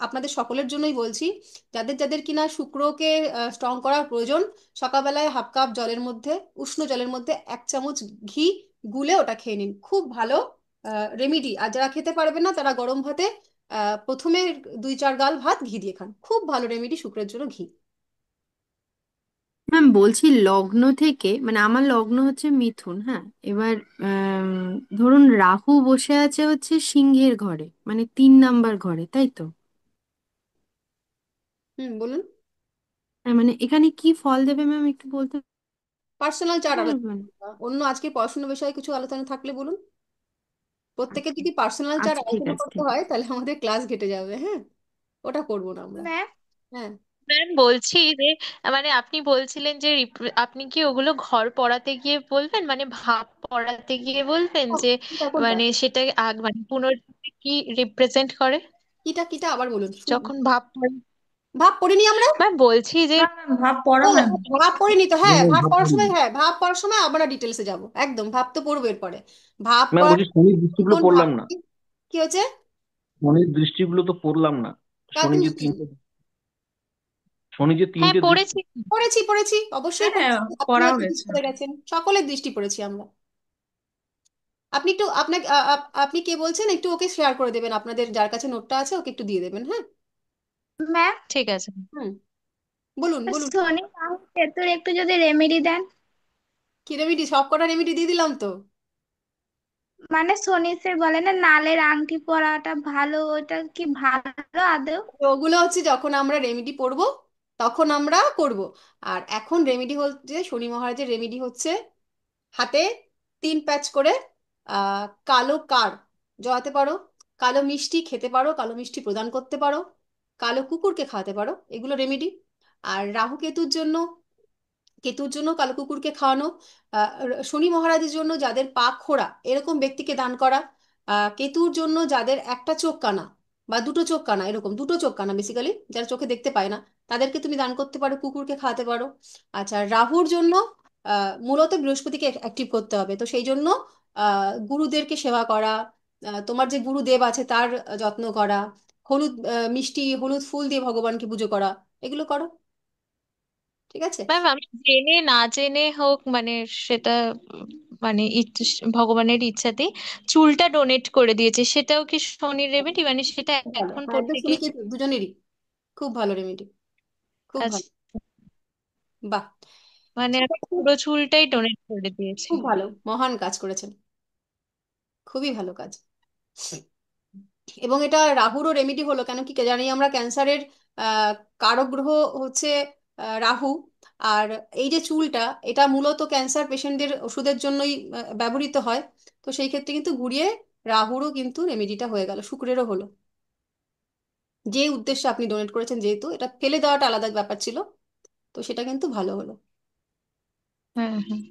আপনাদের সকলের জন্যই বলছি। যাদের যাদের কিনা শুক্রকে স্ট্রং করার প্রয়োজন, সকালবেলায় হাফ কাপ জলের মধ্যে, উষ্ণ জলের মধ্যে 1 চামচ ঘি গুলে ওটা খেয়ে নিন, খুব ভালো রেমিডি। আর যারা খেতে পারবেন না, তারা গরম ভাতে প্রথমে 2-4 গাল ভাত ঘি দিয়ে খান, খুব ভালো রেমিডি শুক্রের জন্য ঘি। ম্যাম বলছি লগ্ন থেকে, মানে আমার লগ্ন হচ্ছে মিথুন, হ্যাঁ। এবার আম, ধরুন রাহু বসে আছে হচ্ছে সিংহের ঘরে, মানে 3 নাম্বার ঘরে, তাই তো? হুম, বলুন। মানে এখানে কি ফল দেবে ম্যাম, একটু বলতে পার্সোনাল চার্ট আলোচনা পারবেন? করবো। অন্য আজকে পড়াশোনা বিষয়ে কিছু আলোচনা থাকলে বলুন। প্রত্যেকে যদি পার্সোনাল চার্ট আচ্ছা ঠিক আলোচনা আছে, করতে ঠিক হয় আছে। তাহলে আমাদের ক্লাস ঘেটে যাবে, হ্যাঁ। ওটা করবো না আমরা। ম্যাম, হ্যাঁ। ম্যাম বলছি যে মানে আপনি বলছিলেন যে আপনি কি ওগুলো ঘর পড়াতে গিয়ে বলবেন, মানে ভাব পড়াতে গিয়ে বলবেন যে কোনটা কোনটা? মানে সেটা মানে পুনর্জন্মে কি রিপ্রেজেন্ট করে কিটা কিটা আবার বলুন, শুনিনি। যখন ভাব পড়ে? ভাব পড়িনি আমরা। ম্যাম বলছি যে না ম্যাম, ভাব ও, পড়ানো। ভাব পড়িনি তো, হ্যাঁ ম্যাম ভাব ভাব পড়ার সময়, পড়িনি। হ্যাঁ ভাব পড়ার সময় আমরা ডিটেলসে যাব, একদম ভাব তো পড়বো এরপরে। ভাব ম্যাম পড়ার বলছি শনির দৃষ্টিগুলো কোন ভাব পড়লাম না। কি হচ্ছে? শনির দৃষ্টিগুলো তো পড়লাম না। কার শনি যে দৃষ্টি? তিনটে শনি যে হ্যাঁ তিনটে দৃষ্টি। পড়েছি। পড়েছি পড়েছি, অবশ্যই হ্যাঁ, পড়েছি, আপনি পড়া হয়তো মিস হয়েছে। করে গেছেন, সকলের দৃষ্টি পড়েছি আমরা। আপনি একটু আপনাকে আপনি কে বলছেন, একটু ওকে শেয়ার করে দেবেন, আপনাদের যার কাছে নোটটা আছে ওকে একটু দিয়ে দেবেন, হ্যাঁ। ম্যাম, ঠিক আছে। হুম, বলুন বলুন। শনি রাহু কেতুর একটু যদি রেমেডি দেন। কি রেমিডি? সব কটা রেমিডি দিয়ে দিলাম তো। মানে শনি স্যার বলে না নালের আংটি পরাটা ভালো, ওটা কি ভালো আদৌ? তো ওগুলো হচ্ছে যখন আমরা রেমিডি পড়বো তখন আমরা করব। আর এখন রেমিডি হচ্ছে, শনি মহারাজের রেমিডি হচ্ছে হাতে 3 প্যাচ করে কালো কার্ড জড়াতে পারো, কালো মিষ্টি খেতে পারো, কালো মিষ্টি প্রদান করতে পারো, কালো কুকুরকে খাওয়াতে পারো, এগুলো রেমেডি। আর রাহু কেতুর জন্য, কেতুর জন্য কালো কুকুরকে খাওয়ানো, শনি মহারাজের জন্য যাদের পা খোড়া এরকম ব্যক্তিকে দান করা, কেতুর জন্য যাদের একটা চোখ কানা বা দুটো চোখ কানা, এরকম দুটো চোখ কানা বেসিক্যালি যারা চোখে দেখতে পায় না, তাদেরকে তুমি দান করতে পারো, কুকুরকে খাওয়াতে পারো। আচ্ছা, রাহুর জন্য মূলত বৃহস্পতিকে অ্যাক্টিভ করতে হবে, তো সেই জন্য গুরুদেরকে সেবা করা, তোমার যে গুরুদেব আছে তার যত্ন করা, হলুদ মিষ্টি হলুদ ফুল দিয়ে ভগবানকে পুজো করা, এগুলো করো। ঠিক আছে। ম্যাম আমি জেনে না জেনে হোক মানে সেটা উম, মানে ভগবানের ইচ্ছাতেই চুলটা ডোনেট করে দিয়েছে, সেটাও কি শনির রেমেডি, মানে সেটা খুব ভালো, এখন হ্যাঁ একদম পড়তে শুনি গিয়ে? কিন্তু দুজনেরই খুব ভালো রেমেডি, খুব ভালো। আচ্ছা, বাহ। মানে ঠিক আমি আছে, পুরো চুলটাই ডোনেট করে দিয়েছি। খুব ভালো, মহান কাজ করেছেন, খুবই ভালো কাজ। এবং এটা রাহুরও রেমেডি হলো কেন কি জানি আমরা, ক্যান্সারের আহ, কারক গ্রহ হচ্ছে রাহু। আর এই যে চুলটা, এটা মূলত ক্যান্সার পেশেন্টদের ওষুধের জন্যই ব্যবহৃত হয়। তো সেই ক্ষেত্রে কিন্তু ঘুরিয়ে রাহুরও কিন্তু রেমেডিটা হয়ে গেল, শুক্রেরও হলো। যে উদ্দেশ্যে আপনি ডোনেট করেছেন, যেহেতু এটা ফেলে দেওয়াটা আলাদা ব্যাপার ছিল, তো সেটা কিন্তু ভালো হলো। হ্যাঁ হ্যাঁ।